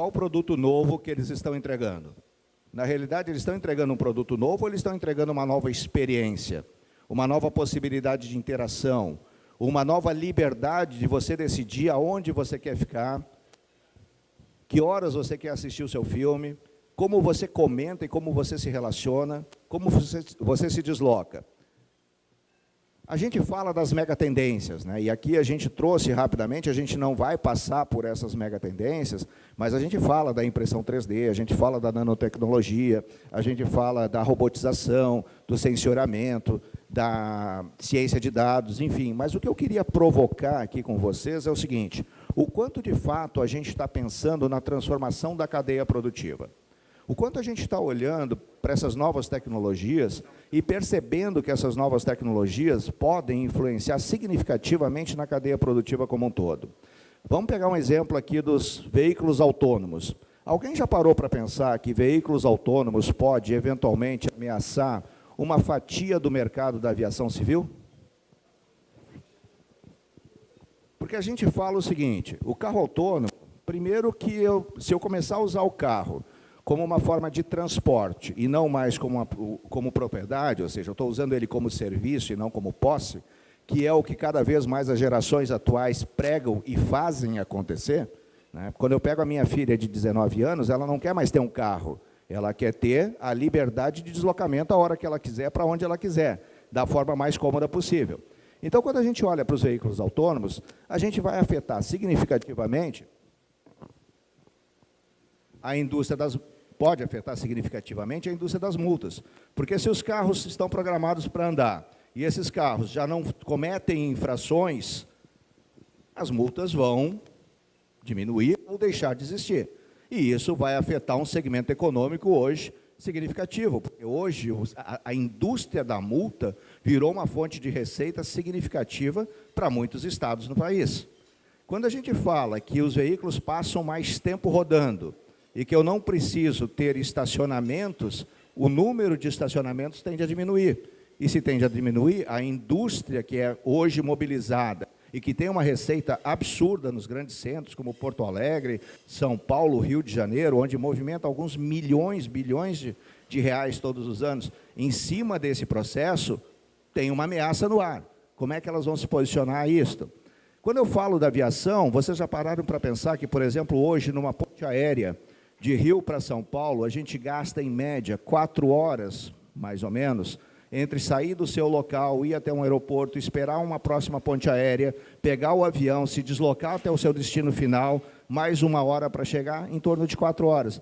o produto novo que eles estão entregando? Na realidade, eles estão entregando um produto novo ou eles estão entregando uma nova experiência, uma nova possibilidade de interação, uma nova liberdade de você decidir aonde você quer ficar, que horas você quer assistir o seu filme, como você comenta e como você se relaciona, como você se desloca. A gente fala das megatendências, né? E aqui a gente trouxe rapidamente, a gente não vai passar por essas megatendências, mas a gente fala da impressão 3D, a gente fala da nanotecnologia, a gente fala da robotização, do sensoramento, da ciência de dados, enfim. Mas o que eu queria provocar aqui com vocês é o seguinte: o quanto de fato a gente está pensando na transformação da cadeia produtiva. O quanto a gente está olhando para essas novas tecnologias e percebendo que essas novas tecnologias podem influenciar significativamente na cadeia produtiva como um todo. Vamos pegar um exemplo aqui dos veículos autônomos. Alguém já parou para pensar que veículos autônomos podem, eventualmente, ameaçar uma fatia do mercado da aviação civil? Porque a gente fala o seguinte: o carro autônomo, primeiro que se eu começar a usar o carro como uma forma de transporte e não mais como propriedade, ou seja, eu estou usando ele como serviço e não como posse, que é o que cada vez mais as gerações atuais pregam e fazem acontecer, né? Quando eu pego a minha filha de 19 anos, ela não quer mais ter um carro, ela quer ter a liberdade de deslocamento a hora que ela quiser, para onde ela quiser, da forma mais cômoda possível. Então, quando a gente olha para os veículos autônomos, a gente vai afetar significativamente a indústria pode afetar significativamente a indústria das multas. Porque se os carros estão programados para andar e esses carros já não cometem infrações, as multas vão diminuir ou deixar de existir. E isso vai afetar um segmento econômico hoje significativo, porque hoje a indústria da multa virou uma fonte de receita significativa para muitos estados no país. Quando a gente fala que os veículos passam mais tempo rodando, e que eu não preciso ter estacionamentos, o número de estacionamentos tende a diminuir. E se tende a diminuir, a indústria que é hoje mobilizada e que tem uma receita absurda nos grandes centros, como Porto Alegre, São Paulo, Rio de Janeiro, onde movimenta alguns bilhões de reais todos os anos, em cima desse processo, tem uma ameaça no ar. Como é que elas vão se posicionar a isto? Quando eu falo da aviação, vocês já pararam para pensar que, por exemplo, hoje, numa ponte aérea, de Rio para São Paulo, a gente gasta, em média, 4 horas, mais ou menos, entre sair do seu local, ir até um aeroporto, esperar uma próxima ponte aérea, pegar o avião, se deslocar até o seu destino final, mais 1 hora para chegar, em torno de 4 horas.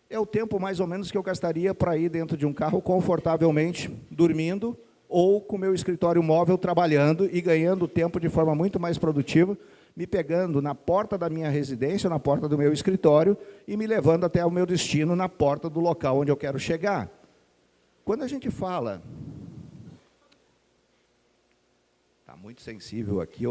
É o tempo, mais ou menos, que eu gastaria para ir dentro de um carro confortavelmente, dormindo, ou com o meu escritório móvel trabalhando e ganhando tempo de forma muito mais produtiva, me pegando na porta da minha residência, na porta do meu escritório, e me levando até o meu destino na porta do local onde eu quero chegar. Quando a gente fala... Está muito sensível aqui.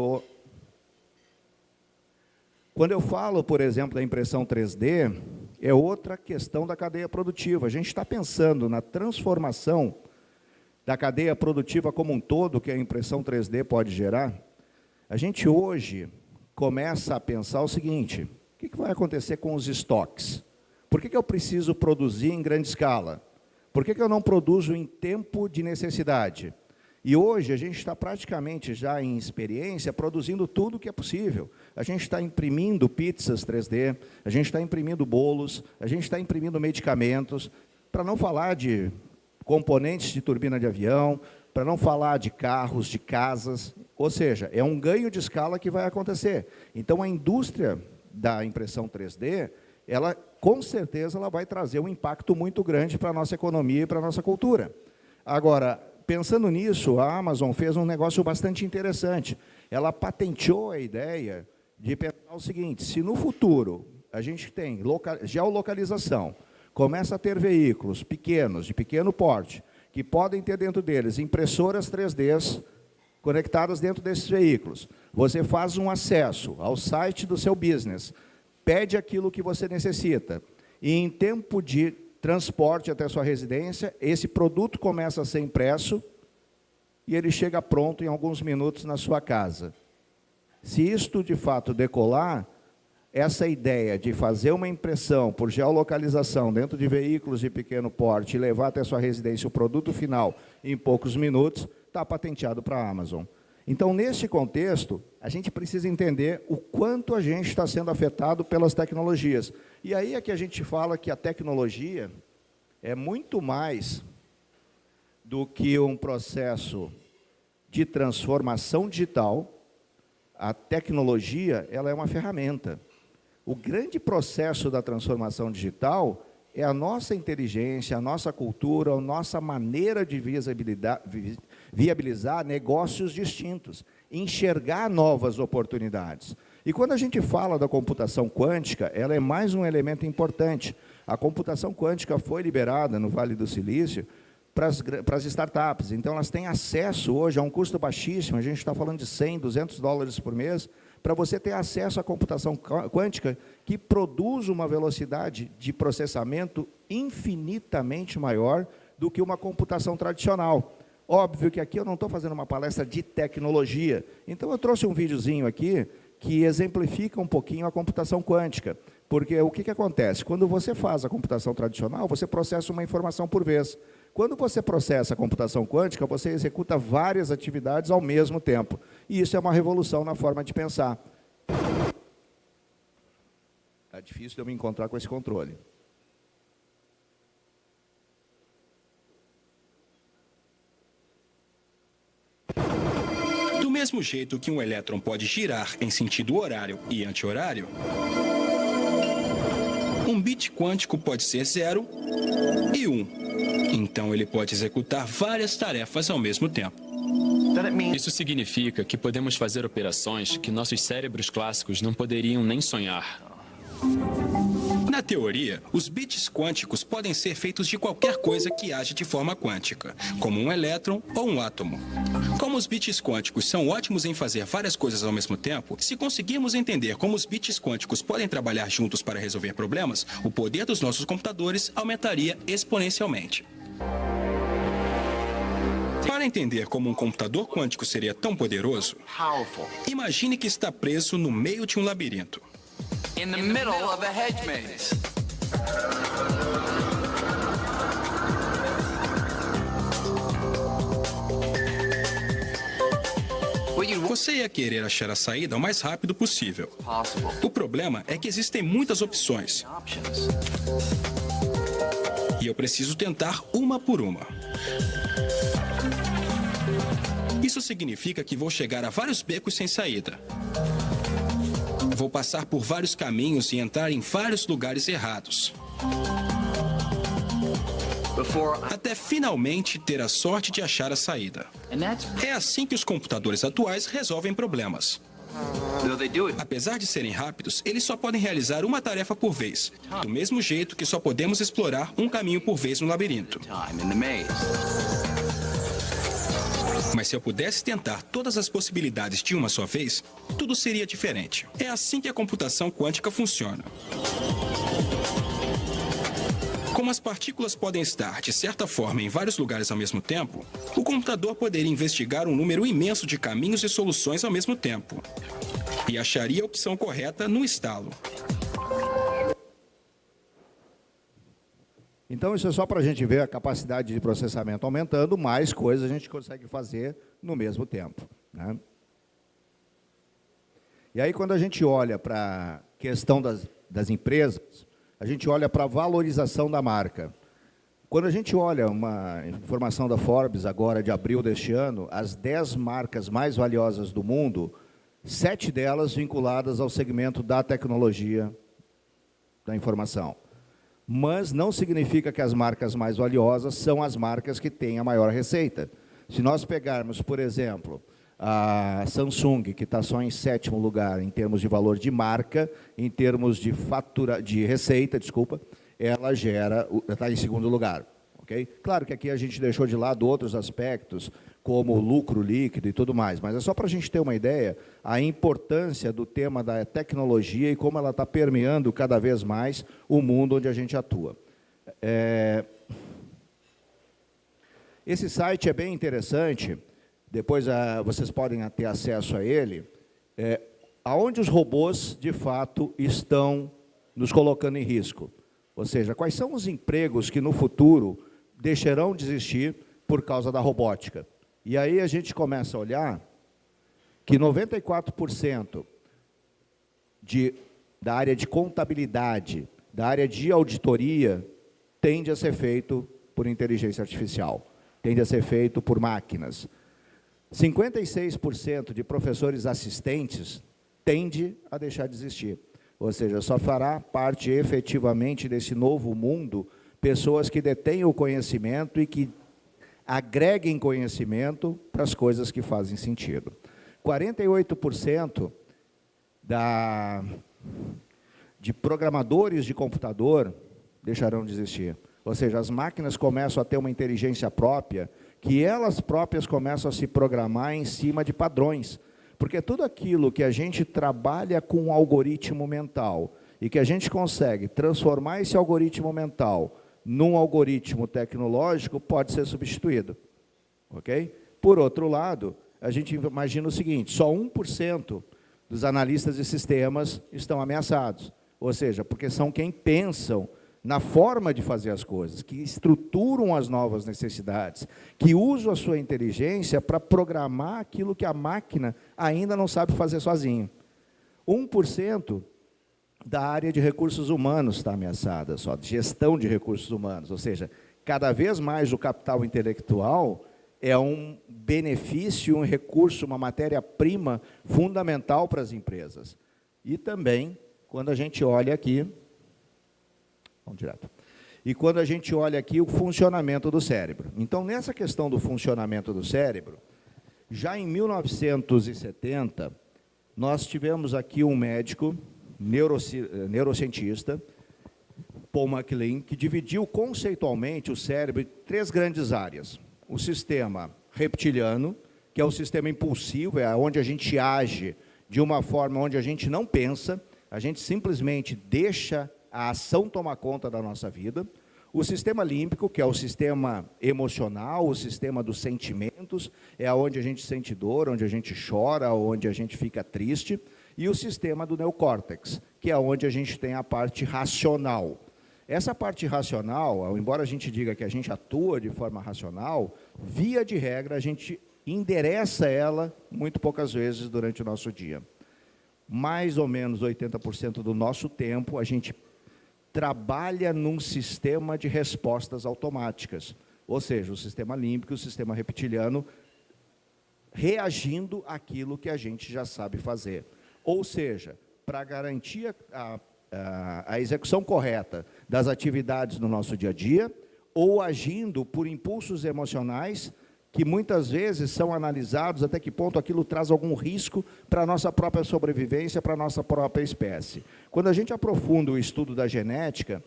Quando eu falo, por exemplo, da impressão 3D, é outra questão da cadeia produtiva. A gente está pensando na transformação da cadeia produtiva como um todo, que a impressão 3D pode gerar. A gente hoje começa a pensar o seguinte: o que vai acontecer com os estoques? Por que eu preciso produzir em grande escala? Por que eu não produzo em tempo de necessidade? E hoje a gente está praticamente já em experiência produzindo tudo o que é possível. A gente está imprimindo pizzas 3D, a gente está imprimindo bolos, a gente está imprimindo medicamentos, para não falar de componentes de turbina de avião, para não falar de carros, de casas. Ou seja, é um ganho de escala que vai acontecer. Então, a indústria da impressão 3D, ela, com certeza, ela vai trazer um impacto muito grande para a nossa economia e para a nossa cultura. Agora, pensando nisso, a Amazon fez um negócio bastante interessante. Ela patenteou a ideia de pensar o seguinte: se no futuro a gente tem geolocalização, começa a ter veículos pequenos, de pequeno porte, que podem ter dentro deles impressoras 3D conectadas dentro desses veículos, você faz um acesso ao site do seu business, pede aquilo que você necessita, e em tempo de transporte até a sua residência, esse produto começa a ser impresso e ele chega pronto em alguns minutos na sua casa. Se isto, de fato, decolar, essa ideia de fazer uma impressão por geolocalização dentro de veículos de pequeno porte e levar até a sua residência o produto final em poucos minutos, está patenteado para a Amazon. Então, nesse contexto, a gente precisa entender o quanto a gente está sendo afetado pelas tecnologias. E aí é que a gente fala que a tecnologia é muito mais do que um processo de transformação digital. A tecnologia, ela é uma ferramenta. O grande processo da transformação digital é a nossa inteligência, a nossa cultura, a nossa maneira de viabilizar negócios distintos, enxergar novas oportunidades. E quando a gente fala da computação quântica, ela é mais um elemento importante. A computação quântica foi liberada no Vale do Silício para as startups. Então, elas têm acesso hoje a um custo baixíssimo, a gente está falando de $100, $200 por mês, para você ter acesso à computação quântica que produz uma velocidade de processamento infinitamente maior do que uma computação tradicional. Óbvio que aqui eu não estou fazendo uma palestra de tecnologia, então eu trouxe um videozinho aqui que exemplifica um pouquinho a computação quântica, porque o que acontece? Quando você faz a computação tradicional, você processa uma informação por vez. Quando você processa a computação quântica, você executa várias atividades ao mesmo tempo. E isso é uma revolução na forma de pensar. Está difícil de eu me encontrar com esse controle. Do mesmo jeito que um elétron pode girar em sentido horário e anti-horário, um bit quântico pode ser 0 e 1. Então, ele pode executar várias tarefas ao mesmo tempo. Isso significa que podemos fazer operações que nossos cérebros clássicos não poderiam nem sonhar. Na teoria, os bits quânticos podem ser feitos de qualquer coisa que age de forma quântica, como um elétron ou um átomo. Como os bits quânticos são ótimos em fazer várias coisas ao mesmo tempo, se conseguirmos entender como os bits quânticos podem trabalhar juntos para resolver problemas, o poder dos nossos computadores aumentaria exponencialmente. Para entender como um computador quântico seria tão poderoso, imagine que está preso no meio de um labirinto. In the middle of a hedge maze. Você ia querer achar a saída o mais rápido possível. O problema é que existem muitas opções. E eu preciso tentar uma por uma. Isso significa que vou chegar a vários becos sem saída. Vou passar por vários caminhos e entrar em vários lugares errados. Até finalmente ter a sorte de achar a saída. É assim que os computadores atuais resolvem problemas. Apesar de serem rápidos, eles só podem realizar uma tarefa por vez, do mesmo jeito que só podemos explorar um caminho por vez no labirinto. Mas se eu pudesse tentar todas as possibilidades de uma só vez, tudo seria diferente. É assim que a computação quântica funciona. Como as partículas podem estar, de certa forma, em vários lugares ao mesmo tempo, o computador poderia investigar um número imenso de caminhos e soluções ao mesmo tempo. E acharia a opção correta no estalo. Então, isso é só para a gente ver a capacidade de processamento aumentando, mais coisas a gente consegue fazer no mesmo tempo, né? E aí, quando a gente olha para a questão das empresas, a gente olha para a valorização da marca. Quando a gente olha uma informação da Forbes, agora de abril deste ano, as 10 marcas mais valiosas do mundo, 7 delas vinculadas ao segmento da tecnologia da informação. Mas não significa que as marcas mais valiosas são as marcas que têm a maior receita. Se nós pegarmos, por exemplo, a Samsung, que está só em 7º lugar em termos de valor de marca, em termos de receita, desculpa, ela está em 2º lugar. Okay? Claro que aqui a gente deixou de lado outros aspectos, como o lucro líquido e tudo mais, mas é só para a gente ter uma ideia a importância do tema da tecnologia e como ela está permeando cada vez mais o mundo onde a gente atua. Esse site é bem interessante, depois vocês podem ter acesso a ele, aonde os robôs, de fato, estão nos colocando em risco. Ou seja, quais são os empregos que no futuro deixarão de existir por causa da robótica. E aí a gente começa a olhar que 94% da área de contabilidade, da área de auditoria, tende a ser feito por inteligência artificial, tende a ser feito por máquinas. 56% de professores assistentes tende a deixar de existir. Ou seja, só fará parte efetivamente desse novo mundo pessoas que detêm o conhecimento e que agreguem conhecimento para as coisas que fazem sentido. 48% de programadores de computador deixarão de existir. Ou seja, as máquinas começam a ter uma inteligência própria, que elas próprias começam a se programar em cima de padrões. Porque tudo aquilo que a gente trabalha com um algoritmo mental e que a gente consegue transformar esse algoritmo mental num algoritmo tecnológico pode ser substituído. Ok? Por outro lado, a gente imagina o seguinte, só 1% dos analistas de sistemas estão ameaçados. Ou seja, porque são quem pensam na forma de fazer as coisas, que estruturam as novas necessidades, que usam a sua inteligência para programar aquilo que a máquina ainda não sabe fazer sozinho. 1% da área de recursos humanos está ameaçada, só de gestão de recursos humanos, ou seja, cada vez mais o capital intelectual é um benefício, um recurso, uma matéria-prima fundamental para as empresas. E também, quando a gente olha aqui, vamos direto. E quando a gente olha aqui o funcionamento do cérebro. Então, nessa questão do funcionamento do cérebro, já em 1970, nós tivemos aqui um médico, neurocientista, Paul MacLean, que dividiu conceitualmente o cérebro em 3 grandes áreas. O sistema reptiliano, que é o sistema impulsivo, é onde a gente age de uma forma onde a gente não pensa, a gente simplesmente deixa a ação tomar conta da nossa vida. O sistema límbico, que é o sistema emocional, o sistema dos sentimentos, é onde a gente sente dor, onde a gente chora, onde a gente fica triste. E o sistema do neocórtex, que é onde a gente tem a parte racional. Essa parte racional, embora a gente diga que a gente atua de forma racional, via de regra a gente endereça ela muito poucas vezes durante o nosso dia. Mais ou menos 80% do nosso tempo a gente trabalha num sistema de respostas automáticas, ou seja, o sistema límbico, o sistema reptiliano, reagindo àquilo que a gente já sabe fazer. Ou seja, para garantir a execução correta das atividades no nosso dia a dia, ou agindo por impulsos emocionais que muitas vezes são analisados até que ponto aquilo traz algum risco para a nossa própria sobrevivência, para a nossa própria espécie. Quando a gente aprofunda o estudo da genética,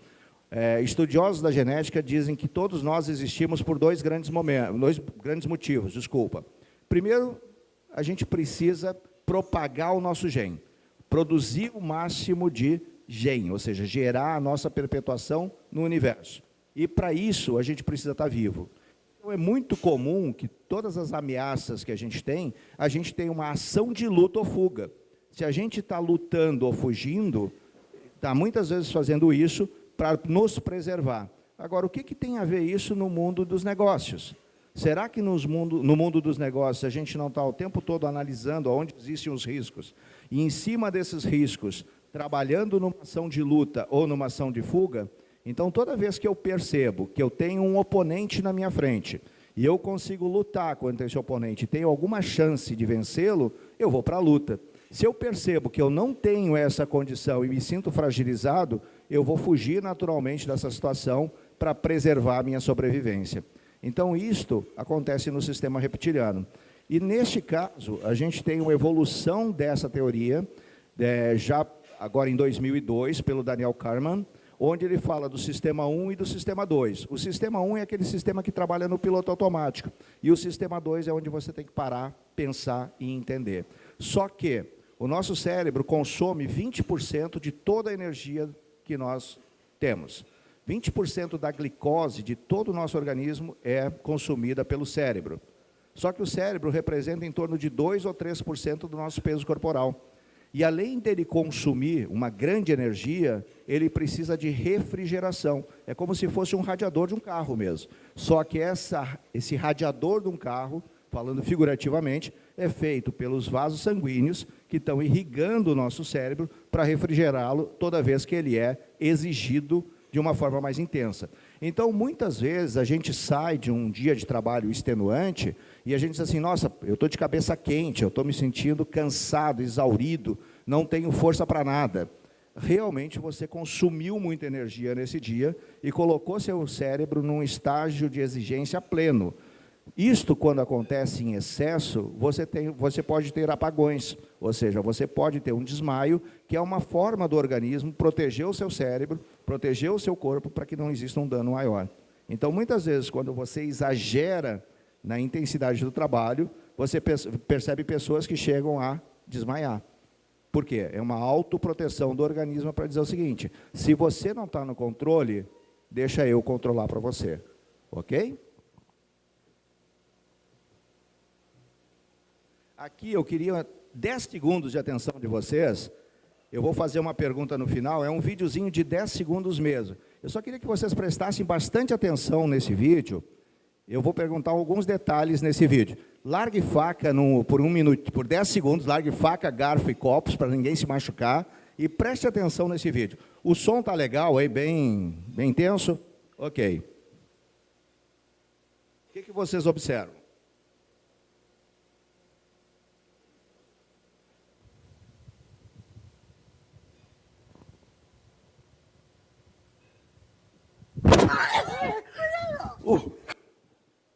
estudiosos da genética dizem que todos nós existimos por dois grandes motivos. Primeiro, a gente precisa propagar o nosso gene, produzir o máximo de gene, ou seja, gerar a nossa perpetuação no universo. E para isso a gente precisa estar vivo. Então é muito comum que todas as ameaças que a gente tem uma ação de luta ou fuga. Se a gente está lutando ou fugindo, está muitas vezes fazendo isso para nos preservar. Agora, o que tem a ver isso no mundo dos negócios? Será que no mundo dos negócios a gente não está o tempo todo analisando onde existem os riscos e, em cima desses riscos, trabalhando numa ação de luta ou numa ação de fuga? Então, toda vez que eu percebo que eu tenho um oponente na minha frente e eu consigo lutar contra esse oponente e tenho alguma chance de vencê-lo, eu vou para a luta. Se eu percebo que eu não tenho essa condição e me sinto fragilizado, eu vou fugir naturalmente dessa situação para preservar a minha sobrevivência. Então, isto acontece no sistema reptiliano. E, neste caso, a gente tem uma evolução dessa teoria, já agora em 2002, pelo Daniel Kahneman, onde ele fala do sistema 1 e do sistema 2. O sistema 1 é aquele sistema que trabalha no piloto automático, e o sistema 2 é onde você tem que parar, pensar e entender. Só que o nosso cérebro consome 20% de toda a energia que nós temos. 20% da glicose de todo o nosso organismo é consumida pelo cérebro. Só que o cérebro representa em torno de 2 ou 3% do nosso peso corporal. E além dele consumir uma grande energia, ele precisa de refrigeração. É como se fosse um radiador de um carro mesmo. Só que esse radiador de um carro, falando figurativamente, é feito pelos vasos sanguíneos que estão irrigando o nosso cérebro para refrigerá-lo toda vez que ele é exigido de uma forma mais intensa. Então, muitas vezes, a gente sai de um dia de trabalho extenuante e a gente diz assim, nossa, eu estou de cabeça quente, eu estou me sentindo cansado, exaurido, não tenho força para nada. Realmente, você consumiu muita energia nesse dia e colocou seu cérebro num estágio de exigência pleno. Isto, quando acontece em excesso, você pode ter apagões, ou seja, você pode ter um desmaio, que é uma forma do organismo proteger o seu cérebro, proteger o seu corpo, para que não exista um dano maior. Então, muitas vezes, quando você exagera na intensidade do trabalho, você percebe pessoas que chegam a desmaiar. Por quê? É uma autoproteção do organismo para dizer o seguinte, se você não está no controle, deixa eu controlar para você. Ok? Aqui eu queria 10 segundos de atenção de vocês. Eu vou fazer uma pergunta no final, é um videozinho de 10 segundos mesmo. Eu só queria que vocês prestassem bastante atenção nesse vídeo. Eu vou perguntar alguns detalhes nesse vídeo. Largue faca por 1 minuto, por 10 segundos, largue faca, garfo e copos para ninguém se machucar e preste atenção nesse vídeo. O som tá legal aí, bem intenso? Ok. O que vocês observam?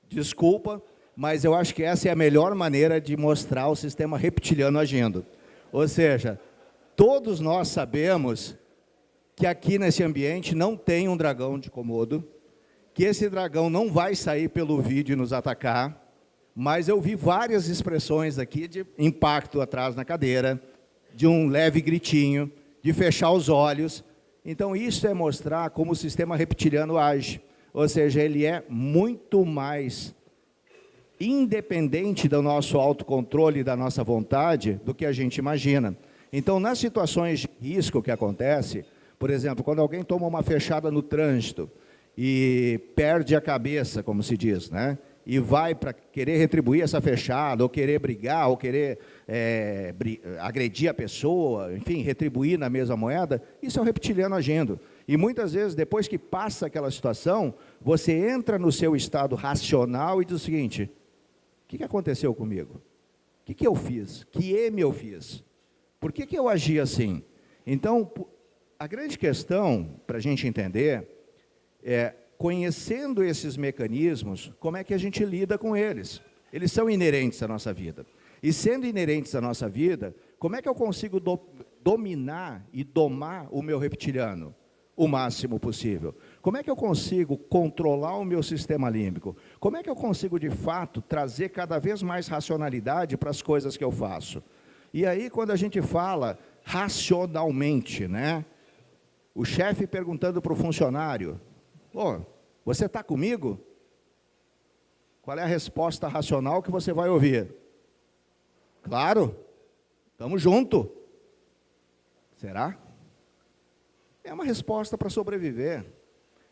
Desculpa, mas eu acho que essa é a melhor maneira de mostrar o sistema reptiliano agindo. Ou seja, todos nós sabemos que aqui nesse ambiente não tem um dragão de Komodo, que esse dragão não vai sair pelo vídeo e nos atacar, mas eu vi várias expressões aqui de impacto atrás na cadeira, de um leve gritinho, de fechar os olhos. Então, isso é mostrar como o sistema reptiliano age. Ou seja, ele é muito mais independente do nosso autocontrole e da nossa vontade do que a gente imagina. Então, nas situações de risco que acontece, por exemplo, quando alguém toma uma fechada no trânsito e perde a cabeça, como se diz, né? E vai para querer retribuir essa fechada, ou querer brigar, ou querer agredir a pessoa, enfim, retribuir na mesma moeda, isso é o reptiliano agindo. E muitas vezes, depois que passa aquela situação, você entra no seu estado racional e diz o seguinte, o que aconteceu comigo? O que eu fiz? Que M eu fiz? Por que eu agi assim? Então, a grande questão, para a gente entender, é conhecendo esses mecanismos, como é que a gente lida com eles? Eles são inerentes à nossa vida. E sendo inerentes à nossa vida, como é que eu consigo dominar e domar o meu reptiliano o máximo possível? Como é que eu consigo controlar o meu sistema límbico? Como é que eu consigo, de fato, trazer cada vez mais racionalidade para as coisas que eu faço? E aí, quando a gente fala racionalmente, né? O chefe perguntando para o funcionário, você está comigo? Qual é a resposta racional que você vai ouvir? Claro, estamos juntos. Será? É uma resposta para sobreviver.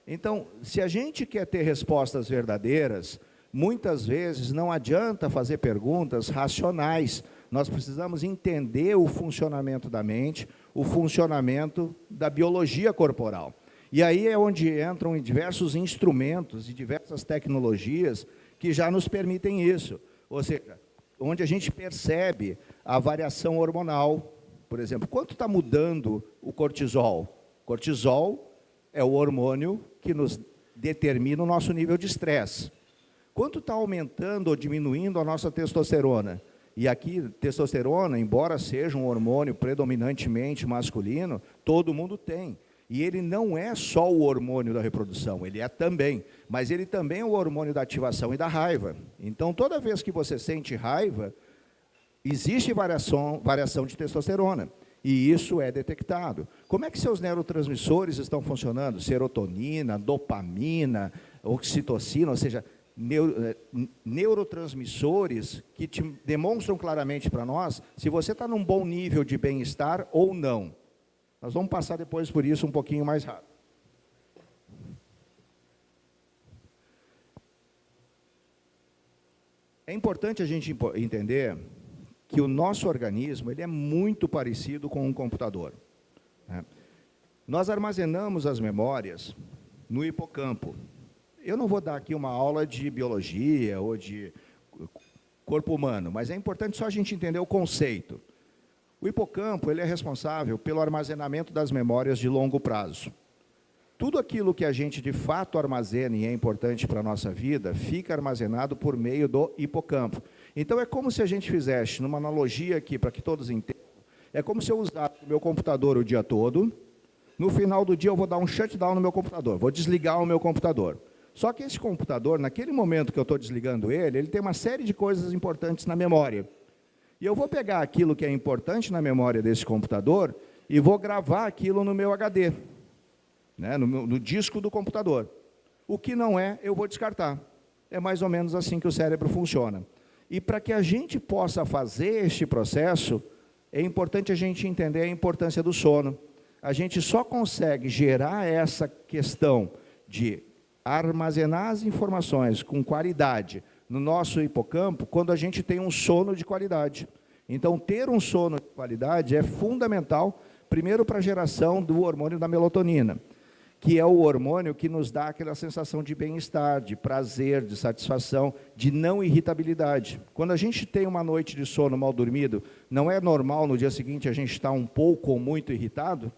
Então, se a gente quer ter respostas verdadeiras, muitas vezes não adianta fazer perguntas racionais. Nós precisamos entender o funcionamento da mente, o funcionamento da biologia corporal. E aí é onde entram diversos instrumentos e diversas tecnologias que já nos permitem isso. Ou seja, onde a gente percebe a variação hormonal. Por exemplo, quanto está mudando o cortisol? Cortisol é o hormônio que nos determina o nosso nível de estresse. Quanto está aumentando ou diminuindo a nossa testosterona? E aqui, testosterona, embora seja um hormônio predominantemente masculino, todo mundo tem. E ele não é só o hormônio da reprodução, ele é também. Mas ele também é o hormônio da ativação e da raiva. Então, toda vez que você sente raiva, existe variação de testosterona. E isso é detectado. Como é que seus neurotransmissores estão funcionando? Serotonina, dopamina, oxitocina, ou seja, neurotransmissores que te demonstram claramente para nós se você está num bom nível de bem-estar ou não. Nós vamos passar depois por isso um pouquinho mais rápido. É importante a gente entender que o nosso organismo ele é muito parecido com um computador, né? Nós armazenamos as memórias no hipocampo. Eu não vou dar aqui uma aula de biologia ou de corpo humano, mas é importante só a gente entender o conceito. O hipocampo ele é responsável pelo armazenamento das memórias de longo prazo. Tudo aquilo que a gente de fato armazena e é importante para a nossa vida, fica armazenado por meio do hipocampo. Então é como se a gente fizesse, numa analogia aqui, para que todos entendam, é como se eu usasse o meu computador o dia todo, no final do dia eu vou dar um shutdown no meu computador, vou desligar o meu computador. Só que esse computador, naquele momento que eu estou desligando ele tem uma série de coisas importantes na memória. E eu vou pegar aquilo que é importante na memória desse computador e vou gravar aquilo no meu HD, né, no disco do computador. O que não é, eu vou descartar. É mais ou menos assim que o cérebro funciona. E para que a gente possa fazer este processo, é importante a gente entender a importância do sono. A gente só consegue gerar essa questão de armazenar as informações com qualidade no nosso hipocampo quando a gente tem um sono de qualidade. Então, ter um sono de qualidade é fundamental, primeiro para a geração do hormônio da melatonina, que é o hormônio que nos dá aquela sensação de bem-estar, de prazer, de satisfação, de não irritabilidade. Quando a gente tem uma noite de sono mal dormido, não é normal no dia seguinte a gente estar um pouco ou muito irritado,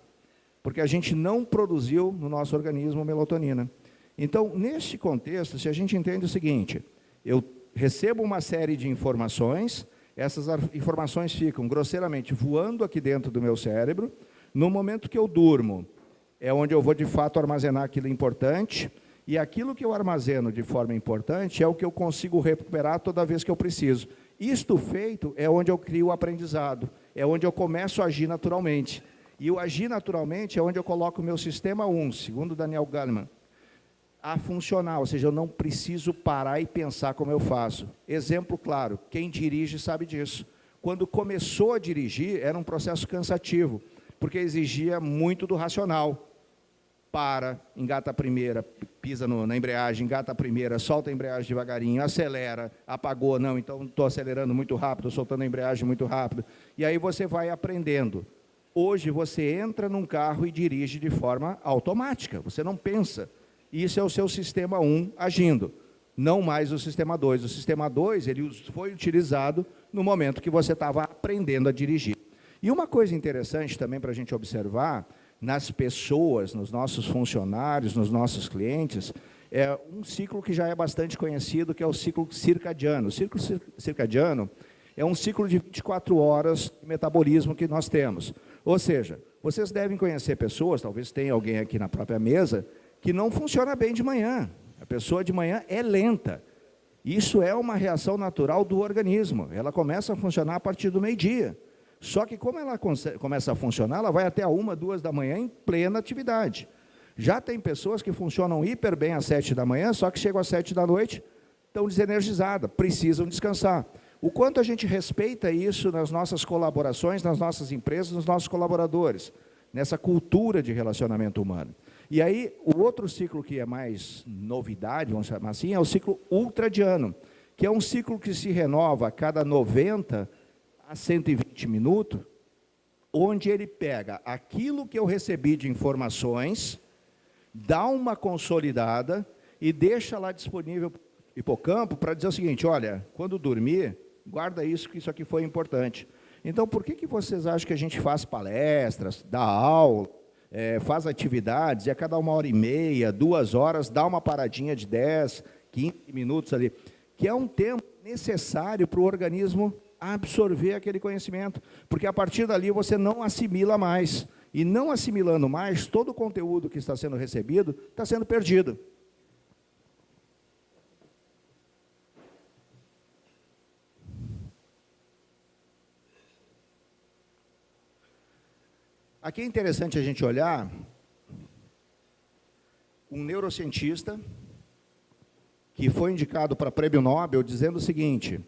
porque a gente não produziu no nosso organismo melatonina. Então, neste contexto, se a gente entende o seguinte, eu recebo uma série de informações, essas informações ficam grosseiramente voando aqui dentro do meu cérebro, no momento que eu durmo, é onde eu vou de fato armazenar aquilo importante, e aquilo que eu armazeno de forma importante é o que eu consigo recuperar toda vez que eu preciso. Isto feito é onde eu crio o aprendizado, é onde eu começo a agir naturalmente. E o agir naturalmente é onde eu coloco o meu sistema 1, segundo Daniel Goleman, a funcionar, ou seja, eu não preciso parar e pensar como eu faço. Exemplo claro, quem dirige sabe disso. Quando começou a dirigir, era um processo cansativo, porque exigia muito do racional. Para, engata a primeira, pisa na embreagem, engata a primeira, solta a embreagem devagarinho, acelera, apagou, não, então estou acelerando muito rápido, soltando a embreagem muito rápido. E aí você vai aprendendo. Hoje você entra num carro e dirige de forma automática, você não pensa. Isso é o seu sistema 1 agindo, não mais o sistema 2. O sistema 2 ele foi utilizado no momento que você estava aprendendo a dirigir. E uma coisa interessante também para a gente observar, nas pessoas, nos nossos funcionários, nos nossos clientes, é um ciclo que já é bastante conhecido, que é o ciclo circadiano. O ciclo circadiano é um ciclo de 24 horas de metabolismo que nós temos. Ou seja, vocês devem conhecer pessoas, talvez tenha alguém aqui na própria mesa, que não funciona bem de manhã. A pessoa de manhã é lenta. Isso é uma reação natural do organismo. Ela começa a funcionar a partir do meio-dia. Só que como ela começa a funcionar, ela vai até a 1, 2 da manhã em plena atividade. Já tem pessoas que funcionam hiper bem às 7 da manhã, só que chegam às 7 da noite, estão desenergizadas, precisam descansar. O quanto a gente respeita isso nas nossas colaborações, nas nossas empresas, nos nossos colaboradores, nessa cultura de relacionamento humano. E aí, o outro ciclo que é mais novidade, vamos chamar assim, é o ciclo ultradiano, que é um ciclo que se renova a cada 90 a 120 minutos, onde ele pega aquilo que eu recebi de informações, dá uma consolidada e deixa lá disponível para o hipocampo para dizer o seguinte, olha, quando dormir, guarda isso, que isso aqui foi importante. Então, por que vocês acham que a gente faz palestras, dá aula, faz atividades, e a cada 1h30, 2 horas, dá uma paradinha de 10, 15 minutos ali, que é um tempo necessário para o organismo absorver aquele conhecimento, porque a partir dali você não assimila mais, e não assimilando mais, todo o conteúdo que está sendo recebido está sendo perdido. Aqui é interessante a gente olhar um neurocientista que foi indicado para prêmio Nobel dizendo o seguinte,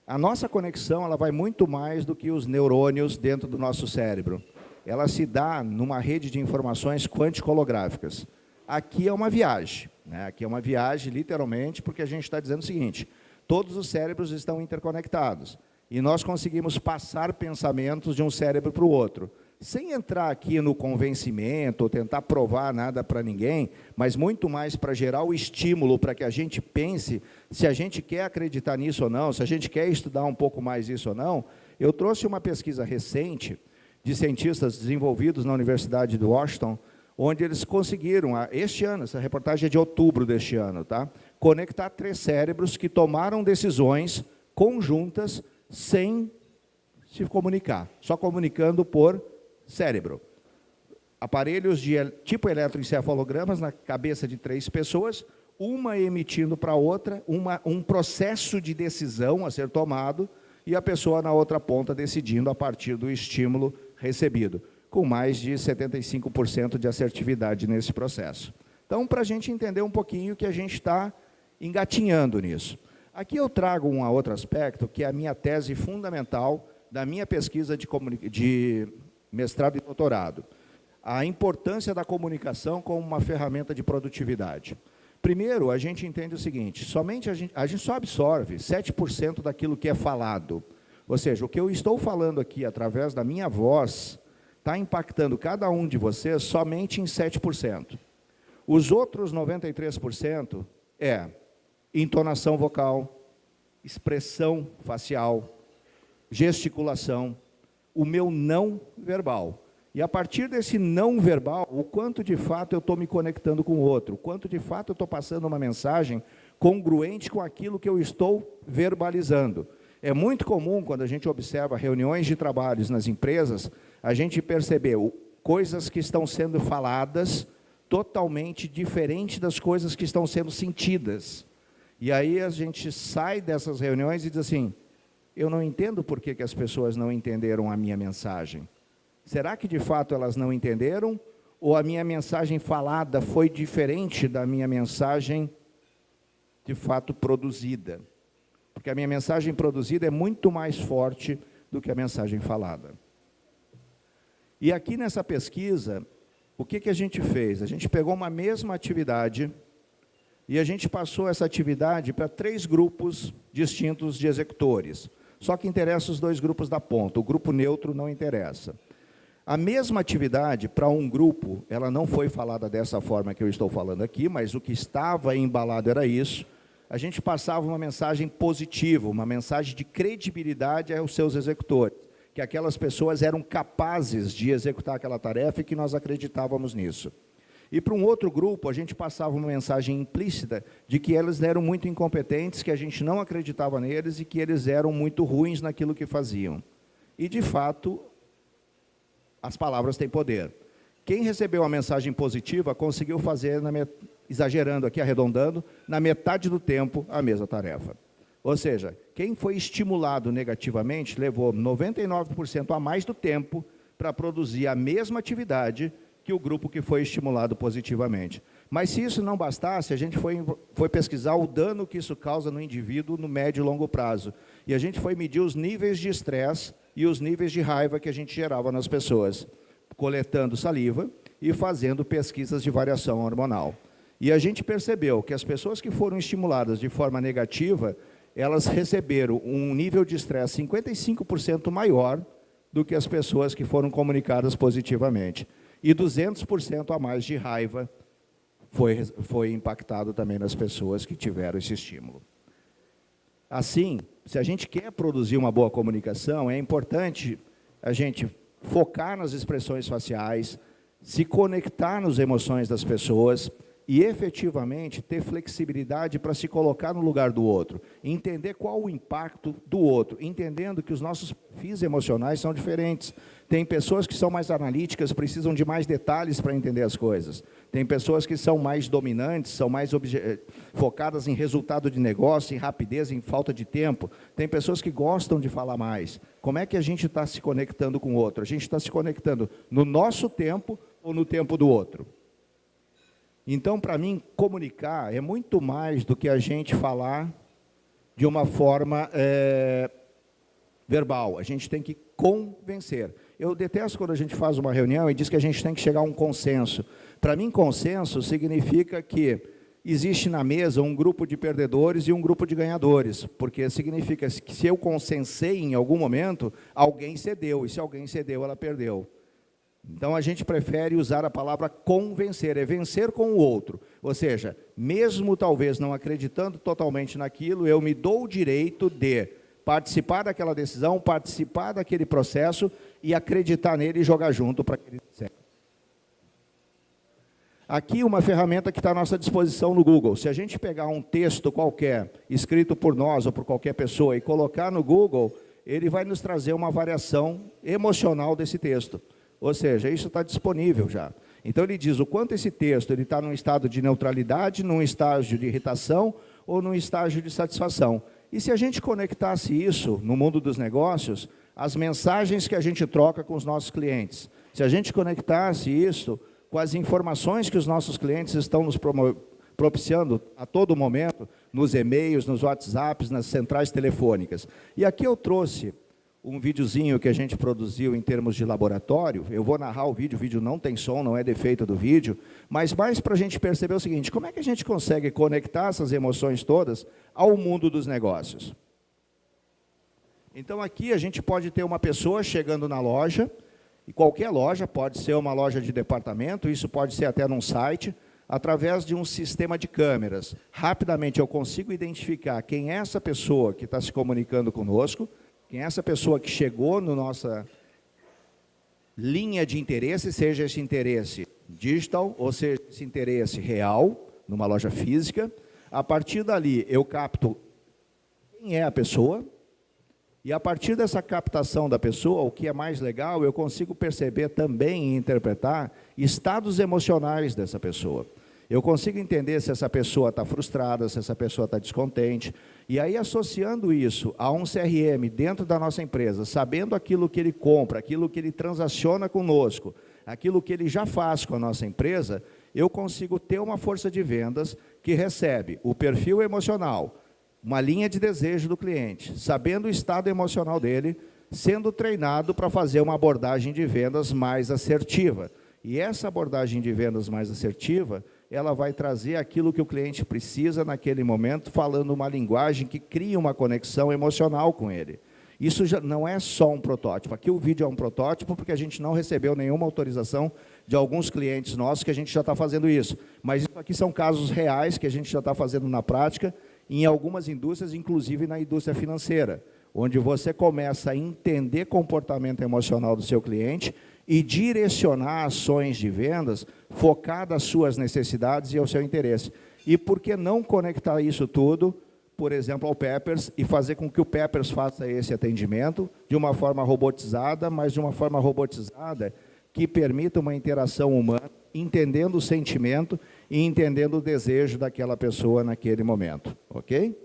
a nossa conexão ela vai muito mais do que os neurônios dentro do nosso cérebro. Ela se dá numa rede de informações quântico-holográficas. Aqui é uma viagem, né? Aqui é uma viagem literalmente porque a gente está dizendo o seguinte, todos os cérebros estão interconectados e nós conseguimos passar pensamentos de um cérebro para o outro. Sem entrar aqui no convencimento, ou tentar provar nada para ninguém, mas muito mais para gerar o estímulo para que a gente pense se a gente quer acreditar nisso ou não, se a gente quer estudar um pouco mais isso ou não. Eu trouxe uma pesquisa recente de cientistas desenvolvidos na Universidade de Washington, onde eles conseguiram, este ano, essa reportagem é de outubro deste ano, tá? Conectar 3 cérebros que tomaram decisões conjuntas sem se comunicar, só comunicando por cérebro. Aparelhos de tipo eletroencefalogramas na cabeça de 3 pessoas, uma emitindo para a outra um processo de decisão a ser tomado e a pessoa na outra ponta decidindo a partir do estímulo recebido, com mais de 75% de assertividade nesse processo. Então, para a gente entender um pouquinho que a gente está engatinhando nisso. Aqui eu trago um outro aspecto, que é a minha tese fundamental da minha pesquisa de mestrado e doutorado. A importância da comunicação como uma ferramenta de produtividade. Primeiro, a gente entende o seguinte, somente a gente só absorve 7% daquilo que é falado. Ou seja, o que eu estou falando aqui através da minha voz está impactando cada um de vocês somente em 7%. Os outros 93% é entonação vocal, expressão facial, gesticulação, o meu não verbal. E a partir desse não verbal, o quanto de fato eu estou me conectando com o outro, o quanto de fato eu estou passando uma mensagem congruente com aquilo que eu estou verbalizando. É muito comum, quando a gente observa reuniões de trabalhos nas empresas, a gente perceber coisas que estão sendo faladas totalmente diferente das coisas que estão sendo sentidas. E aí a gente sai dessas reuniões e diz assim, eu não entendo por que as pessoas não entenderam a minha mensagem. Será que, de fato, elas não entenderam? Ou a minha mensagem falada foi diferente da minha mensagem, de fato, produzida? Porque a minha mensagem produzida é muito mais forte do que a mensagem falada. E aqui nessa pesquisa, o que a gente fez? A gente pegou uma mesma atividade e a gente passou essa atividade para 3 grupos distintos de executores. Só que interessa os 2 grupos da ponta, o grupo neutro não interessa. A mesma atividade, para um grupo, ela não foi falada dessa forma que eu estou falando aqui, mas o que estava embalado era isso. A gente passava uma mensagem positiva, uma mensagem de credibilidade aos seus executores, que aquelas pessoas eram capazes de executar aquela tarefa e que nós acreditávamos nisso. E para um outro grupo, a gente passava uma mensagem implícita de que eles eram muito incompetentes, que a gente não acreditava neles e que eles eram muito ruins naquilo que faziam. E, de fato, as palavras têm poder. Quem recebeu a mensagem positiva conseguiu fazer, exagerando aqui, arredondando, na metade do tempo, a mesma tarefa. Ou seja, quem foi estimulado negativamente levou 99% a mais do tempo para produzir a mesma atividade que o grupo que foi estimulado positivamente. Mas se isso não bastasse, a gente foi pesquisar o dano que isso causa no indivíduo no médio e longo prazo. E a gente foi medir os níveis de estresse e os níveis de raiva que a gente gerava nas pessoas, coletando saliva e fazendo pesquisas de variação hormonal. E a gente percebeu que as pessoas que foram estimuladas de forma negativa, elas receberam um nível de estresse 55% maior do que as pessoas que foram comunicadas positivamente. E 200% a mais de raiva foi impactado também nas pessoas que tiveram esse estímulo. Assim, se a gente quer produzir uma boa comunicação, é importante a gente focar nas expressões faciais, se conectar nas emoções das pessoas e, efetivamente, ter flexibilidade para se colocar no lugar do outro, entender qual o impacto do outro, entendendo que os nossos perfis emocionais são diferentes. Tem pessoas que são mais analíticas, precisam de mais detalhes para entender as coisas. Tem pessoas que são mais dominantes, são mais focadas em resultado de negócio, em rapidez, em falta de tempo. Tem pessoas que gostam de falar mais. Como é que a gente está se conectando com o outro? A gente está se conectando no nosso tempo ou no tempo do outro? Então, para mim, comunicar é muito mais do que a gente falar de uma forma verbal. A gente tem que convencer. Eu detesto quando a gente faz uma reunião e diz que a gente tem que chegar a um consenso. Para mim, consenso significa que existe na mesa um grupo de perdedores e um grupo de ganhadores, porque significa que se eu consensei em algum momento, alguém cedeu, e se alguém cedeu, ela perdeu. Então, a gente prefere usar a palavra convencer, é vencer com o outro. Ou seja, mesmo talvez não acreditando totalmente naquilo, eu me dou o direito de participar daquela decisão, participar daquele processo e acreditar nele e jogar junto para que ele dê certo. Aqui uma ferramenta que está à nossa disposição no Google. Se a gente pegar um texto qualquer, escrito por nós ou por qualquer pessoa, e colocar no Google, ele vai nos trazer uma variação emocional desse texto. Ou seja, isso está disponível já. Então, ele diz o quanto esse texto está num estado de neutralidade, num estágio de irritação ou num estágio de satisfação. E se a gente conectasse isso no mundo dos negócios, as mensagens que a gente troca com os nossos clientes, se a gente conectasse isso com as informações que os nossos clientes estão nos propiciando a todo momento, nos e-mails, nos WhatsApps, nas centrais telefônicas. E aqui eu trouxe um videozinho que a gente produziu em termos de laboratório. Eu vou narrar o vídeo não tem som, não é defeito do vídeo, mas mais para a gente perceber o seguinte: como é que a gente consegue conectar essas emoções todas ao mundo dos negócios? Então, aqui a gente pode ter uma pessoa chegando na loja, e qualquer loja, pode ser uma loja de departamento, isso pode ser até num site, através de um sistema de câmeras. Rapidamente eu consigo identificar quem é essa pessoa que está se comunicando conosco, quem é essa pessoa que chegou na nossa linha de interesse, seja esse interesse digital, ou seja esse interesse real, numa loja física. A partir dali, eu capto quem é a pessoa, e a partir dessa captação da pessoa, o que é mais legal, eu consigo perceber também e interpretar estados emocionais dessa pessoa. Eu consigo entender se essa pessoa está frustrada, se essa pessoa está descontente. E aí, associando isso a um CRM dentro da nossa empresa, sabendo aquilo que ele compra, aquilo que ele transaciona conosco, aquilo que ele já faz com a nossa empresa, eu consigo ter uma força de vendas que recebe o perfil emocional, uma linha de desejo do cliente, sabendo o estado emocional dele, sendo treinado para fazer uma abordagem de vendas mais assertiva. E essa abordagem de vendas mais assertiva, ela vai trazer aquilo que o cliente precisa naquele momento, falando uma linguagem que cria uma conexão emocional com ele. Isso já não é só um protótipo. Aqui o vídeo é um protótipo porque a gente não recebeu nenhuma autorização de alguns clientes nossos que a gente já está fazendo isso. Mas isso aqui são casos reais que a gente já está fazendo na prática, em algumas indústrias, inclusive na indústria financeira, onde você começa a entender comportamento emocional do seu cliente e direcionar ações de vendas focadas às suas necessidades e ao seu interesse. E por que não conectar isso tudo, por exemplo, ao Peppers, e fazer com que o Peppers faça esse atendimento de uma forma robotizada, mas de uma forma robotizada que permita uma interação humana, entendendo o sentimento e entendendo o desejo daquela pessoa naquele momento, ok?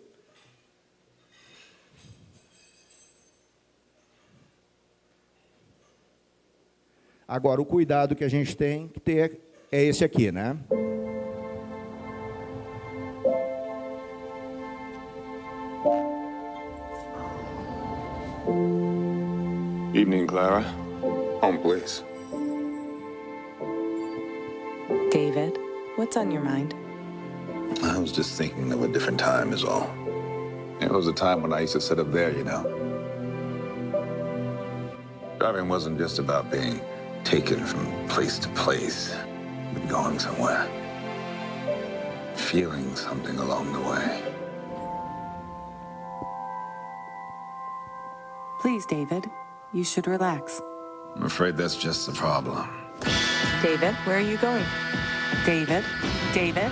Agora, o cuidado que a gente tem que ter é esse aqui, né? Evening, Clara. Home, please. David, what's on your mind? I was just thinking of a different time is all. It was a time when I used to sit up there, you know. Driving wasn't just about being taken from place to place, but going somewhere. Feeling something along the way. Please, David, you should relax. I'm afraid that's just the problem. David, where are you going? David? David?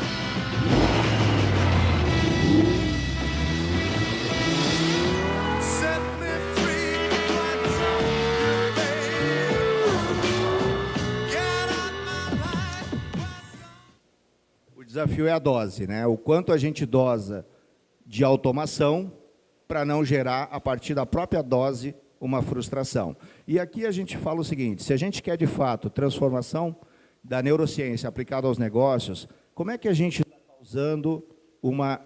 O desafio é a dose, né? O quanto a gente dosa de automação para não gerar, a partir da própria dose, uma frustração. E aqui a gente fala o seguinte, se a gente quer, de fato, transformação da neurociência aplicada aos negócios, como é que a gente está causando como é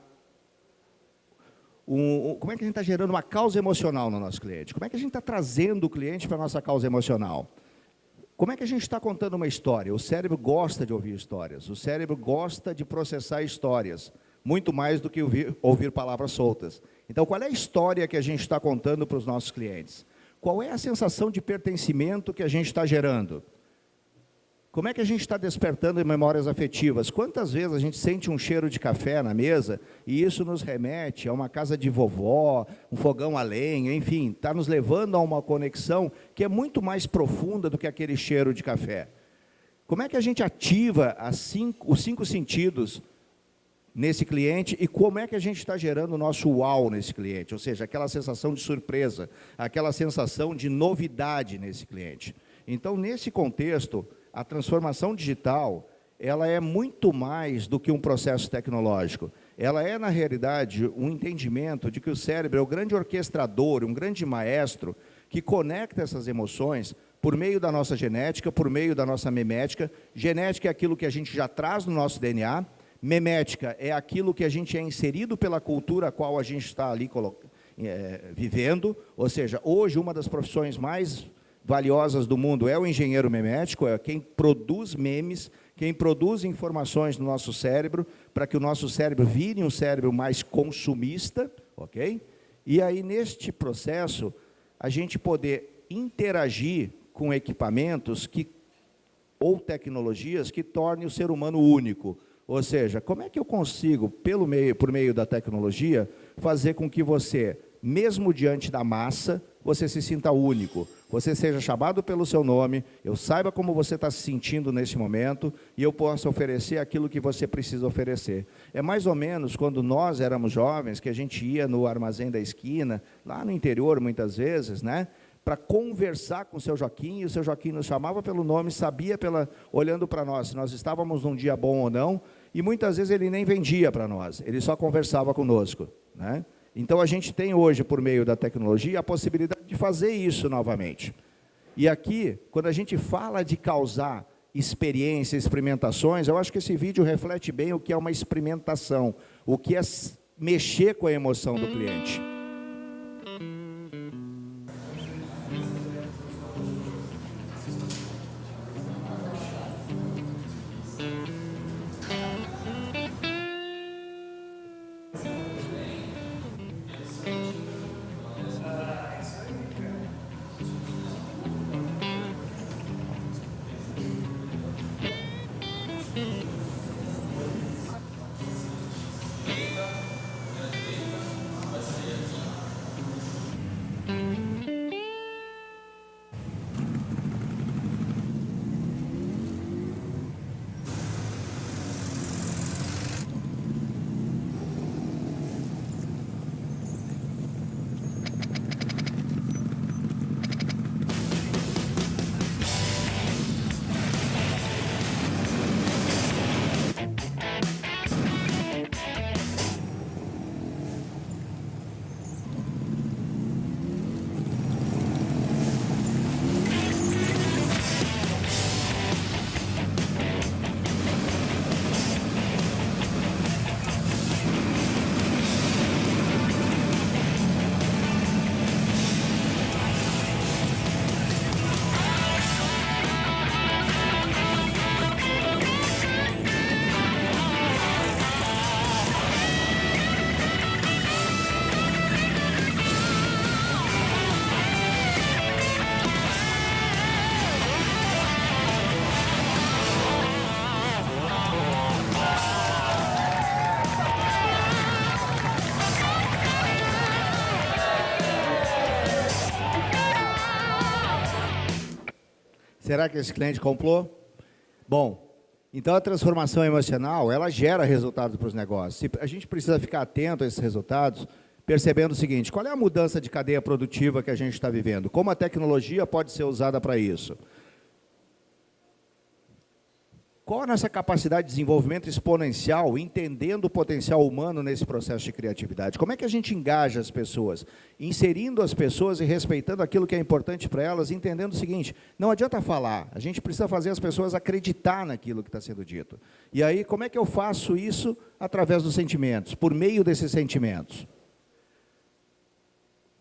que a gente está gerando uma causa emocional no nosso cliente? Como é que a gente está trazendo o cliente para a nossa causa emocional? Como é que a gente está contando uma história? O cérebro gosta de ouvir histórias, o cérebro gosta de processar histórias, muito mais do que ouvir palavras soltas. Então, qual é a história que a gente está contando para os nossos clientes? Qual é a sensação de pertencimento que a gente está gerando? Como é que a gente está despertando memórias afetivas? Quantas vezes a gente sente um cheiro de café na mesa e isso nos remete a uma casa de vovó, um fogão a lenha, enfim, está nos levando a uma conexão que é muito mais profunda do que aquele cheiro de café. Como é que a gente ativa os 5 sentidos nesse cliente e como é que a gente está gerando o nosso uau nesse cliente? Ou seja, aquela sensação de surpresa, aquela sensação de novidade nesse cliente. Então, nesse contexto, a transformação digital, ela é muito mais do que um processo tecnológico. Ela é, na realidade, um entendimento de que o cérebro é o grande orquestrador, um grande maestro, que conecta essas emoções por meio da nossa genética, por meio da nossa memética. Genética é aquilo que a gente já traz no nosso DNA, memética é aquilo que a gente é inserido pela cultura a qual a gente está ali vivendo, ou seja, hoje uma das profissões mais valiosas do mundo é o engenheiro memético, é quem produz memes, quem produz informações no nosso cérebro, para que o nosso cérebro vire um cérebro mais consumista, ok? E aí, neste processo, a gente poder interagir com equipamentos ou tecnologias que tornem o ser humano único. Ou seja, como é que eu consigo, por meio da tecnologia, fazer com que você, mesmo diante da massa, você se sinta único, você seja chamado pelo seu nome, eu saiba como você está se sentindo nesse momento e eu possa oferecer aquilo que você precisa oferecer. É mais ou menos quando nós éramos jovens, que a gente ia no armazém da esquina, lá no interior muitas vezes, né, para conversar com o seu Joaquim, e o seu Joaquim nos chamava pelo nome, sabia olhando para nós se nós estávamos num dia bom ou não, e muitas vezes ele nem vendia para nós, ele só conversava conosco, né? Então, a gente tem hoje, por meio da tecnologia, a possibilidade de fazer isso novamente. E aqui, quando a gente fala de causar experiências, experimentações, eu acho que esse vídeo reflete bem o que é uma experimentação, o que é mexer com a emoção do cliente. Será que esse cliente comprou? Bom, então a transformação emocional, ela gera resultados para os negócios. A gente precisa ficar atento a esses resultados, percebendo o seguinte: qual é a mudança de cadeia produtiva que a gente está vivendo? Como a tecnologia pode ser usada para isso? Qual a nossa capacidade de desenvolvimento exponencial, entendendo o potencial humano nesse processo de criatividade? Como é que a gente engaja as pessoas? Inserindo as pessoas e respeitando aquilo que é importante para elas, entendendo o seguinte: não adianta falar, a gente precisa fazer as pessoas acreditar naquilo que está sendo dito. E aí, como é que eu faço isso? Através dos sentimentos, por meio desses sentimentos.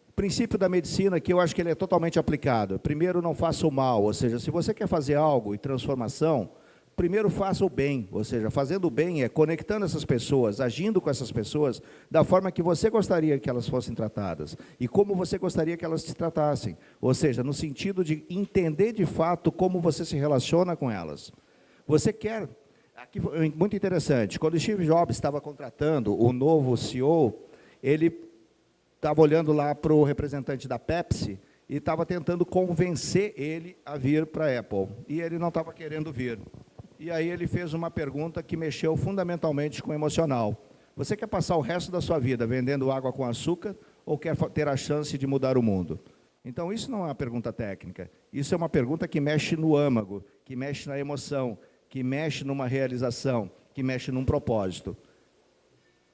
O princípio da medicina, que eu acho que ele é totalmente aplicado. Primeiro, não faça o mal, ou seja, se você quer fazer algo e transformação, primeiro faça o bem, ou seja, fazendo o bem é conectando essas pessoas, agindo com essas pessoas da forma que você gostaria que elas fossem tratadas e como você gostaria que elas te tratassem, ou seja, no sentido de entender de fato como você se relaciona com elas. Você quer, aqui muito interessante, quando Steve Jobs estava contratando o novo CEO, ele estava olhando lá para o representante da Pepsi e estava tentando convencer ele a vir para a Apple, e ele não estava querendo vir. E aí ele fez uma pergunta que mexeu fundamentalmente com o emocional. Você quer passar o resto da sua vida vendendo água com açúcar ou quer ter a chance de mudar o mundo? Então, isso não é uma pergunta técnica. Isso é uma pergunta que mexe no âmago, que mexe na emoção, que mexe numa realização, que mexe num propósito.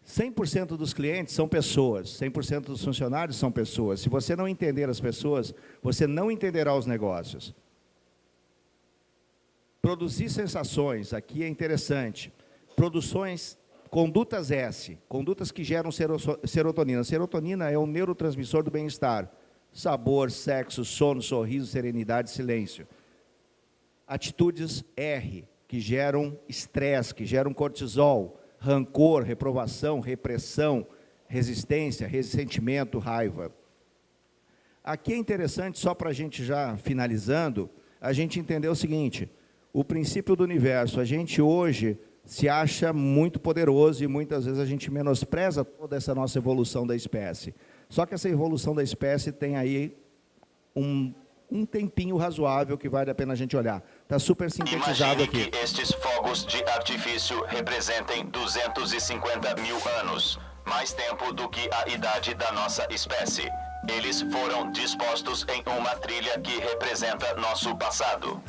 100% dos clientes são pessoas, 100% dos funcionários são pessoas. Se você não entender as pessoas, você não entenderá os negócios. Produzir sensações, aqui é interessante. Condutas S, condutas que geram serotonina. Serotonina é um neurotransmissor do bem-estar. Sabor, sexo, sono, sorriso, serenidade, silêncio. Atitudes R, que geram estresse, que geram cortisol, rancor, reprovação, repressão, resistência, ressentimento, raiva. Aqui é interessante, só para a gente já finalizando, a gente entender o seguinte: o princípio do universo. A gente hoje se acha muito poderoso e muitas vezes a gente menospreza toda essa nossa evolução da espécie. Só que essa evolução da espécie tem aí um tempinho razoável que vale a pena a gente olhar. Está super sintetizado aqui. Imagine que estes fogos de artifício representem 250 mil anos, mais tempo do que a idade da nossa espécie. Eles foram dispostos em uma trilha que representa nosso passado.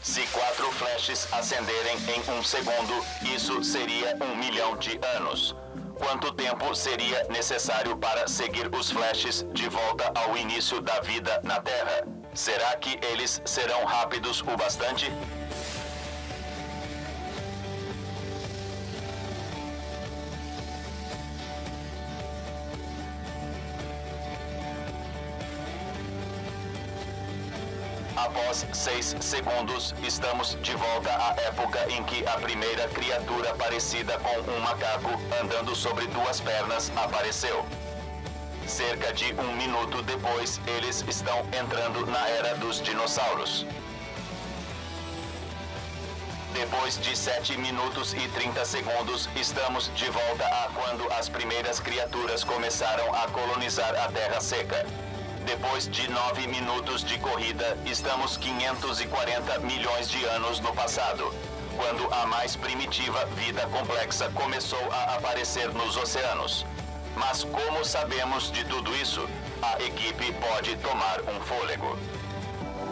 Se 4 flashes acenderem em 1 segundo, isso seria 1 milhão de anos. Quanto tempo seria necessário para seguir os flashes de volta ao início da vida na Terra? Será que eles serão rápidos o bastante? Após 6 segundos, estamos de volta à época em que a primeira criatura parecida com um macaco andando sobre 2 pernas apareceu. Cerca de 1 minuto depois, eles estão entrando na era dos dinossauros. Depois de 7 minutos e 30 segundos, estamos de volta a quando as primeiras criaturas começaram a colonizar a Terra Seca. Depois de 9 minutos de corrida, estamos 540 milhões de anos no passado, quando a mais primitiva vida complexa começou a aparecer nos oceanos. Mas como sabemos de tudo isso, a equipe pode tomar um fôlego.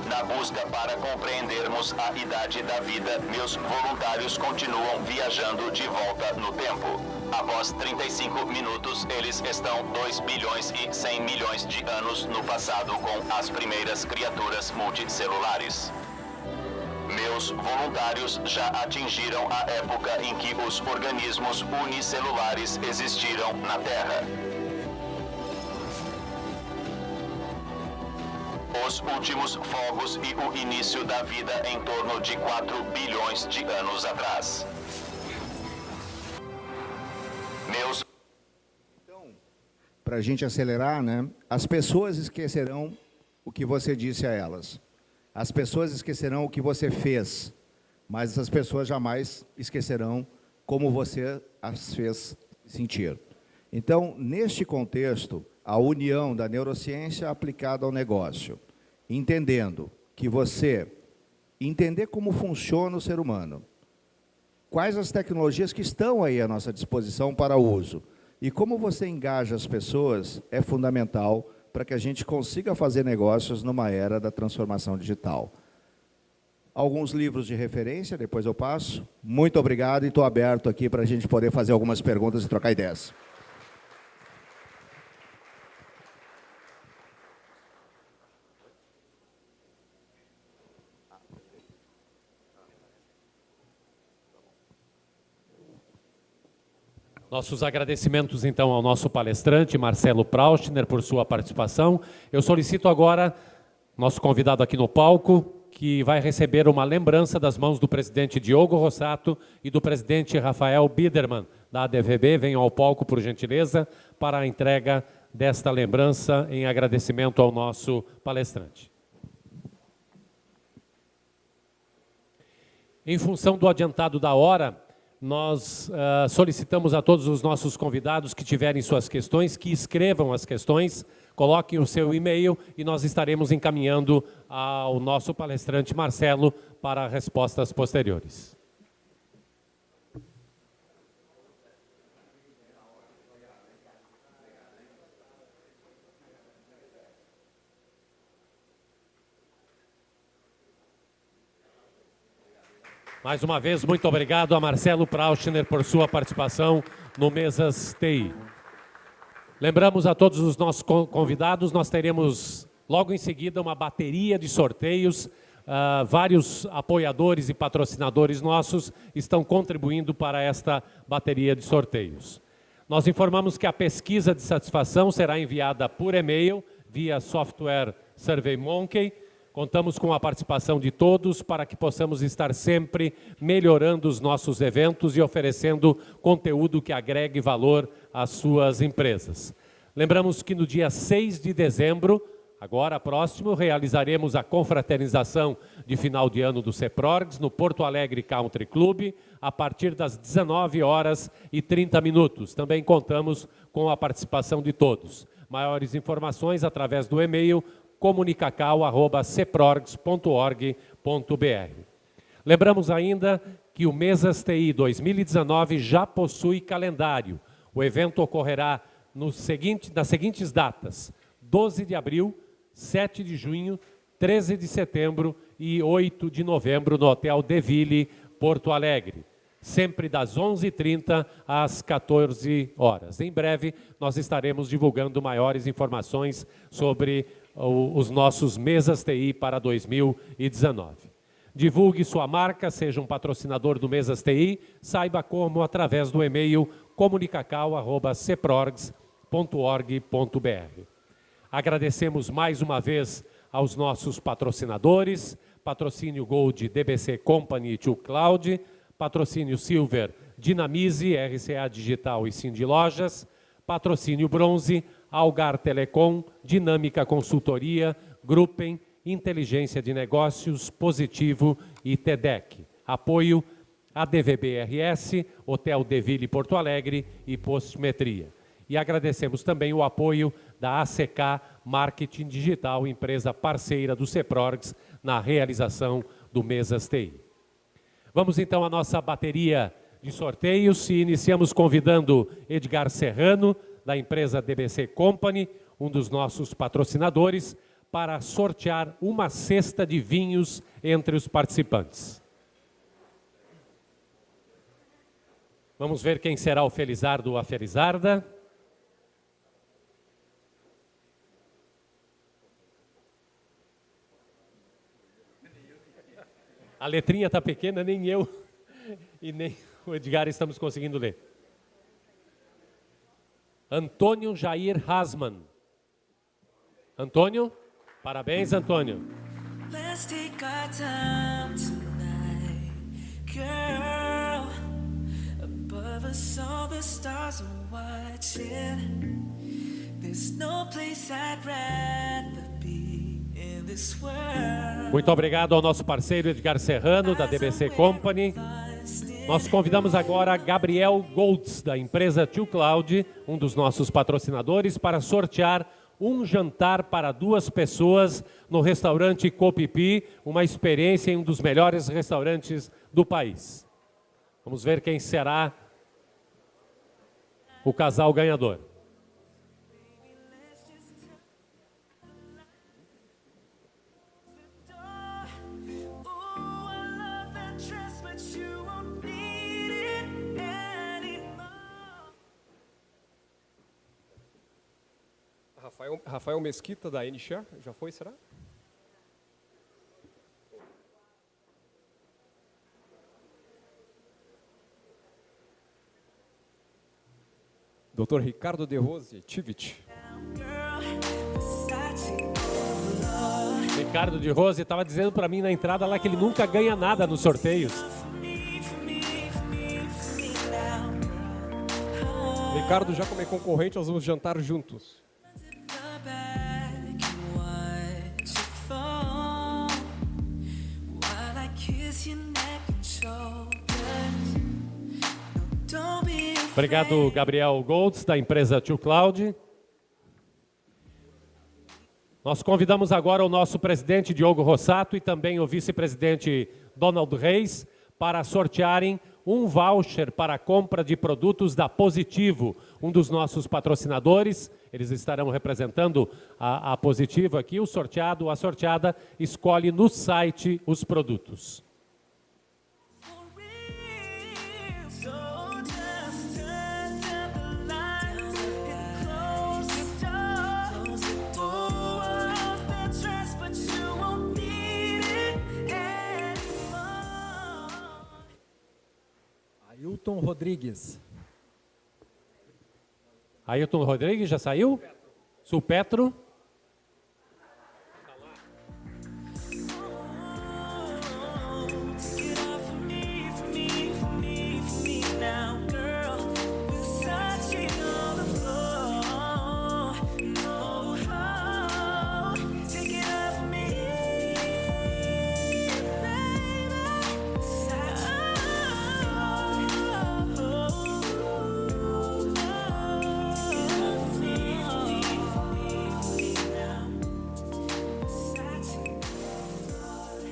Na busca para compreendermos a idade da vida, meus voluntários continuam viajando de volta no tempo. Após 35 minutos, eles estão 2 bilhões e 100 milhões de anos no passado com as primeiras criaturas multicelulares. Meus voluntários já atingiram a época em que os organismos unicelulares existiram na Terra. Os últimos fogos e o início da vida em torno de 4 bilhões de anos atrás. Então, para a gente acelerar, né? As pessoas esquecerão o que você disse a elas. As pessoas esquecerão o que você fez, mas as pessoas jamais esquecerão como você as fez sentir. Então, neste contexto, a união da neurociência aplicada ao negócio entendendo que você entender como funciona o ser humano, quais as tecnologias que estão aí à nossa disposição para uso e como você engaja as pessoas é fundamental para que a gente consiga fazer negócios numa era da transformação digital. Alguns livros de referência, depois eu passo. Muito obrigado e estou aberto aqui para a gente poder fazer algumas perguntas e trocar ideias. Nossos agradecimentos, então, ao nosso palestrante, Marcelo Praustner, por sua participação. Eu solicito agora nosso convidado aqui no palco, que vai receber uma lembrança das mãos do presidente Diogo Rossato e do presidente Rafael Biderman, da ADVB. Venham ao palco, por gentileza, para a entrega desta lembrança em agradecimento ao nosso palestrante. Em função do adiantado da hora, nós solicitamos a todos os nossos convidados que tiverem suas questões, que escrevam as questões, coloquem o seu e-mail e nós estaremos encaminhando ao nosso palestrante Marcelo para respostas posteriores. Mais uma vez, muito obrigado a Marcelo Praustner por sua participação no Mesas TI. Lembramos a todos os nossos convidados, nós teremos logo em seguida uma bateria de sorteios. Vários apoiadores e patrocinadores nossos estão contribuindo para esta bateria de sorteios. Nós informamos que a pesquisa de satisfação será enviada por e-mail via software SurveyMonkey. Contamos com a participação de todos para que possamos estar sempre melhorando os nossos eventos e oferecendo conteúdo que agregue valor às suas empresas. Lembramos que no dia 6 de dezembro, agora próximo, realizaremos a confraternização de final de ano do CEPROGS no Porto Alegre Country Club, a partir das 19h30. Também contamos com a participação de todos. Maiores informações através do e-mail comunicacau@ceprorgs.org.br. Lembramos ainda que o Mesas TI 2019 já possui calendário. O evento ocorrerá nas seguintes datas: 12 de abril, 7 de junho, 13 de setembro e 8 de novembro no Hotel De Ville, Porto Alegre. Sempre das 11h30 às 14 horas. Em breve, nós estaremos divulgando maiores informações sobre os nossos Mesas TI para 2019. Divulgue sua marca, seja um patrocinador do Mesas TI, saiba como através do e-mail comunicacau@ceprorgs.org.br. Agradecemos mais uma vez aos nossos patrocinadores, patrocínio Gold DBC Company e Tio Cloud, patrocínio Silver Dinamize, RCA Digital e Cindy Lojas, patrocínio Bronze, Algar Telecom, Dinâmica Consultoria, Gruppen, Inteligência de Negócios, Positivo e TEDEC. Apoio ADVB-RS, Hotel De Ville Porto Alegre e Postmetria. E agradecemos também o apoio da ACK Marketing Digital, empresa parceira do CEPROGS, na realização do Mesas TI. Vamos então à nossa bateria de sorteios e iniciamos convidando Edgar Serrano, da empresa DBC Company, um dos nossos patrocinadores, para sortear uma cesta de vinhos entre os participantes. Vamos ver quem será o Felizardo ou a Felizarda. A letrinha está pequena, nem eu e nem o Edgar estamos conseguindo ler. Antônio Jair Hasman. Antônio? Parabéns, Antônio. Let's take our time tonight, girl. Above us all the stars are watching. There's no place I'd rather be in this world. Muito obrigado ao nosso parceiro Edgar Serrano, da DBC Company. Nós convidamos agora Gabriel Goltz, da empresa Tio Cloud, um dos nossos patrocinadores, para sortear um jantar para 2 pessoas no restaurante Copipi, uma experiência em um dos melhores restaurantes do país. Vamos ver quem será o casal ganhador. Rafael Mesquita, da NXA, já foi, será? Dr. Ricardo De Rose, Tivit. Ricardo De Rose estava dizendo para mim na entrada lá que ele nunca ganha nada nos sorteios. Ricardo já como é concorrente, nós vamos jantar juntos. Obrigado, Gabriel Golds, da empresa 2Cloud. Nós convidamos agora o nosso presidente Diogo Rossato e também o vice-presidente Donald Reis para sortearem um voucher para a compra de produtos da Positivo, um dos nossos patrocinadores. Eles estarão representando a Positivo aqui. O sorteado, a sorteada, escolhe no site os produtos. Ailton Rodrigues. Ailton Rodrigues já saiu? Sulpetro.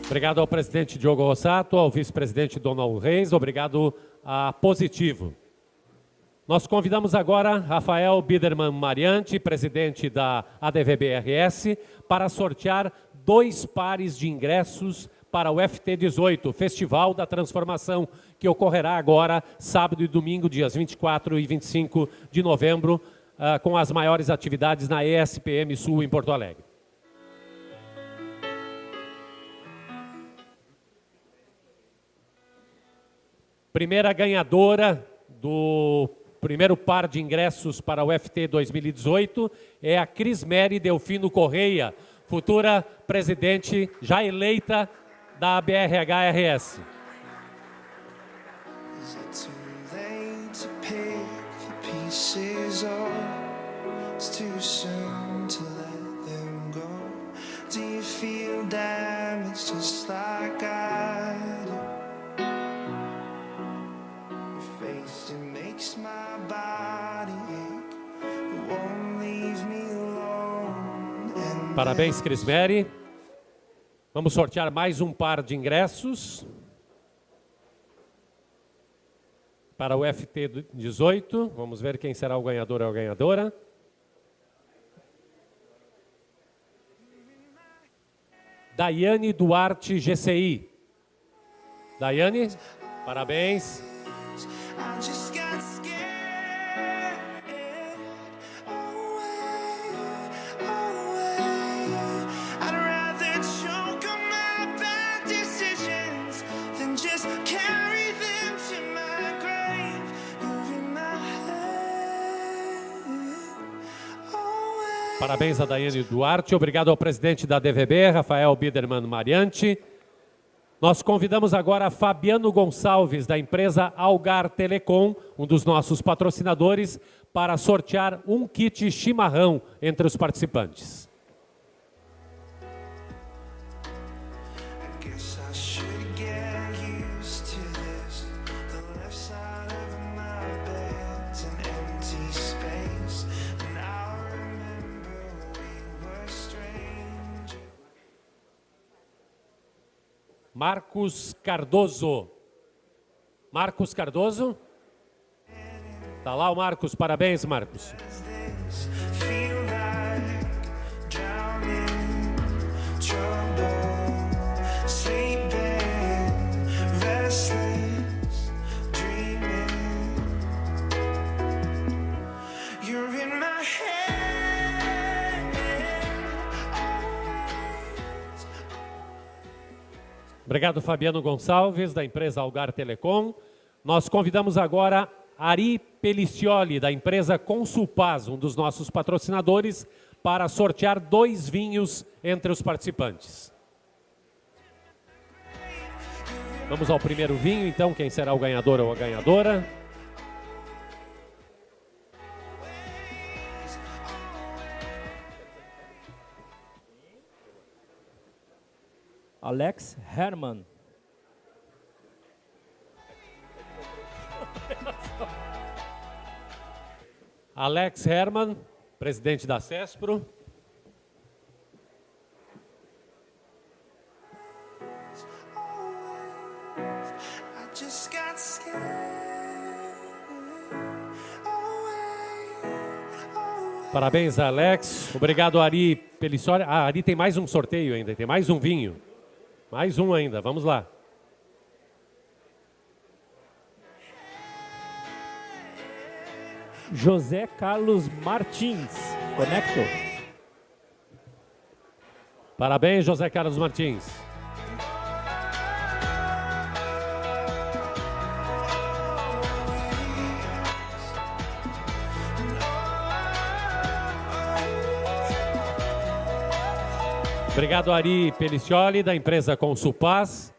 Obrigado ao presidente Diogo Rossato, ao vice-presidente Donald Reis, obrigado a Positivo. Nós convidamos agora Rafael Biderman Mariante, presidente da ADVBRS, para sortear 2 pares de ingressos para o FT18, Festival da Transformação, que ocorrerá agora, sábado e domingo, dias 24 e 25 de novembro, com as maiores atividades na ESPM Sul, em Porto Alegre. Primeira ganhadora do primeiro par de ingressos para o FT 2018 é a Crismeri Delfino Correia, futura presidente já eleita da BRHRS. Parabéns, Crismeri. Vamos sortear mais um par de ingressos para o FT18. Vamos ver quem será o ganhador ou a ganhadora. Daiane Duarte, GCI. Daiane, parabéns. Parabéns a Daiane Duarte, obrigado ao presidente da DVB, Rafael Biderman Mariante. Nós convidamos agora Fabiano Gonçalves, da empresa Algar Telecom, um dos nossos patrocinadores, para sortear um kit chimarrão entre os participantes. Marcos Cardoso. Marcos Cardoso? Tá lá o Marcos, parabéns, Marcos. Obrigado, Fabiano Gonçalves, da empresa Algar Telecom. Nós convidamos agora Ari Pelicioli, da empresa Consulpaz, um dos nossos patrocinadores, para sortear 2 vinhos entre os participantes. Vamos ao primeiro vinho, então, quem será o ganhador ou a ganhadora? Alex Herman. Alex Herman, presidente da CESPRO. Parabéns, Alex. Obrigado, Ari Pelicioli. Ah, Ari tem mais um sorteio ainda, tem mais um vinho. Mais um ainda, vamos lá. José Carlos Martins, Conecto. Parabéns, José Carlos Martins. Obrigado, Ari Pelicioli, da empresa Consulpaz.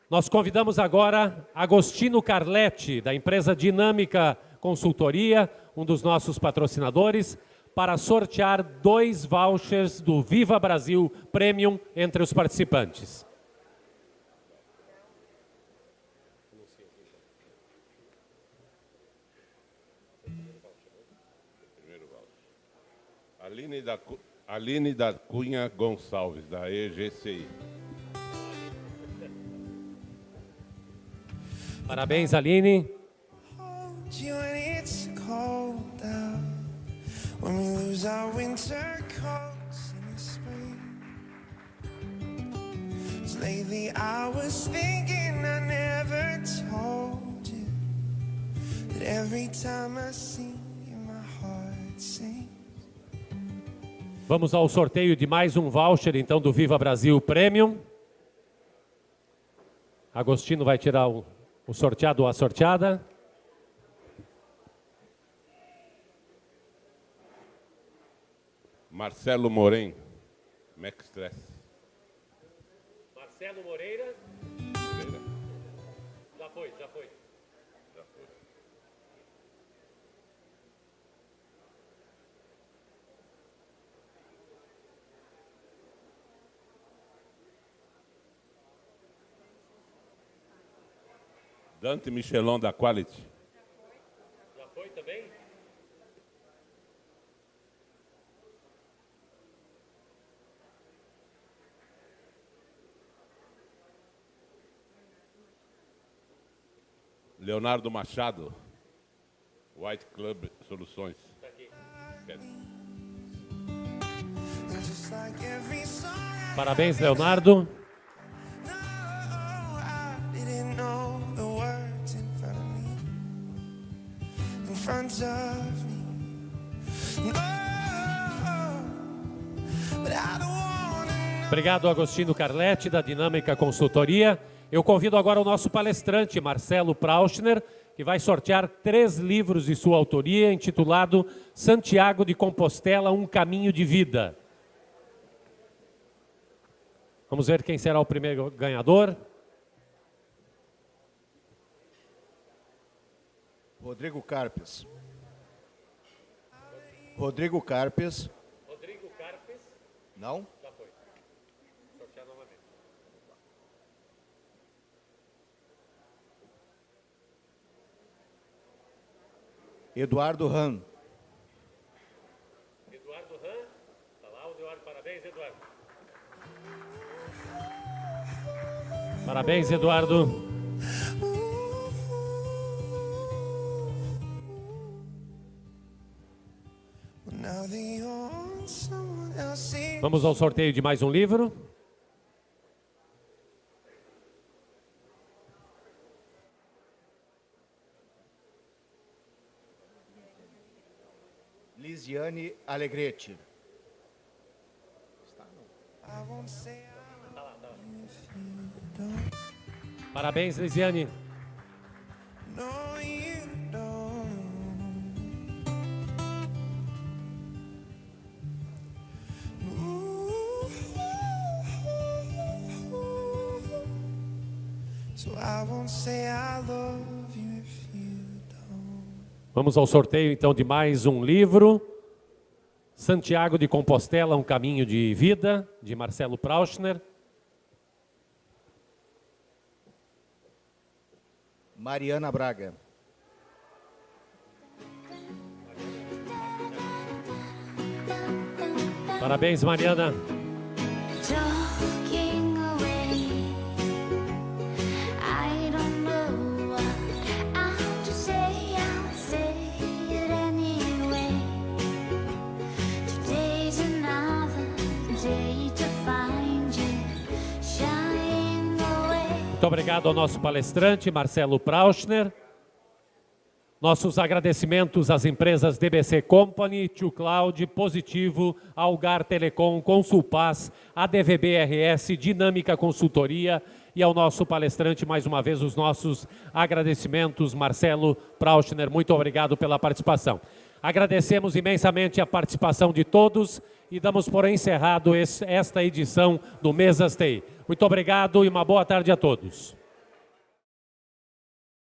Nós convidamos agora Agostino Carletti, da empresa Dinâmica Consultoria, um dos nossos patrocinadores, para sortear 2 vouchers do Viva Brasil Premium entre os participantes. Aline da Cunha Gonçalves, da EGCI. Parabéns, Aline. Vamos ao sorteio de mais um voucher, então, do Viva Brasil Premium. Agostino vai tirar o sorteado ou a sorteada. Marcelo Moren, Mexstress. Marcelo Moreira. Já foi, já foi. Dante Michelon, da Quality. Já foi também? Leonardo Machado, White Club Soluções. Tá aqui. Parabéns, Leonardo. Obrigado, Agostino Carletti, da Dinâmica Consultoria. Eu convido agora o nosso palestrante, Marcelo Prauschner, que vai sortear 3 livros de sua autoria, intitulado Santiago de Compostela, um caminho de vida. Vamos ver quem será o primeiro ganhador. Rodrigo Carpes. Rodrigo Carpes. Rodrigo Carpes? Não? Já foi. Sortear novamente. Eduardo Ram. Eduardo Ram. Está lá o Eduardo. Parabéns, Eduardo. Parabéns, Eduardo. Vamos ao sorteio de mais um livro. Lisiane Alegrete. Parabéns, Lisiane. Vamos ao sorteio, então, de mais um livro. Santiago de Compostela, Um Caminho de Vida, de Marcelo Prauschner. Mariana Braga. Parabéns, Mariana. Muito obrigado ao nosso palestrante, Marcelo Prauschner. Nossos agradecimentos às empresas DBC Company, Tio Cloud, Positivo, Algar Telecom, Consulpaz, ADVB-RS, Dinâmica Consultoria e ao nosso palestrante, mais uma vez, os nossos agradecimentos, Marcelo Prauschner. Muito obrigado pela participação. Agradecemos imensamente a participação de todos e damos por encerrado esta edição do Mesas TI. Muito obrigado e uma boa tarde a todos.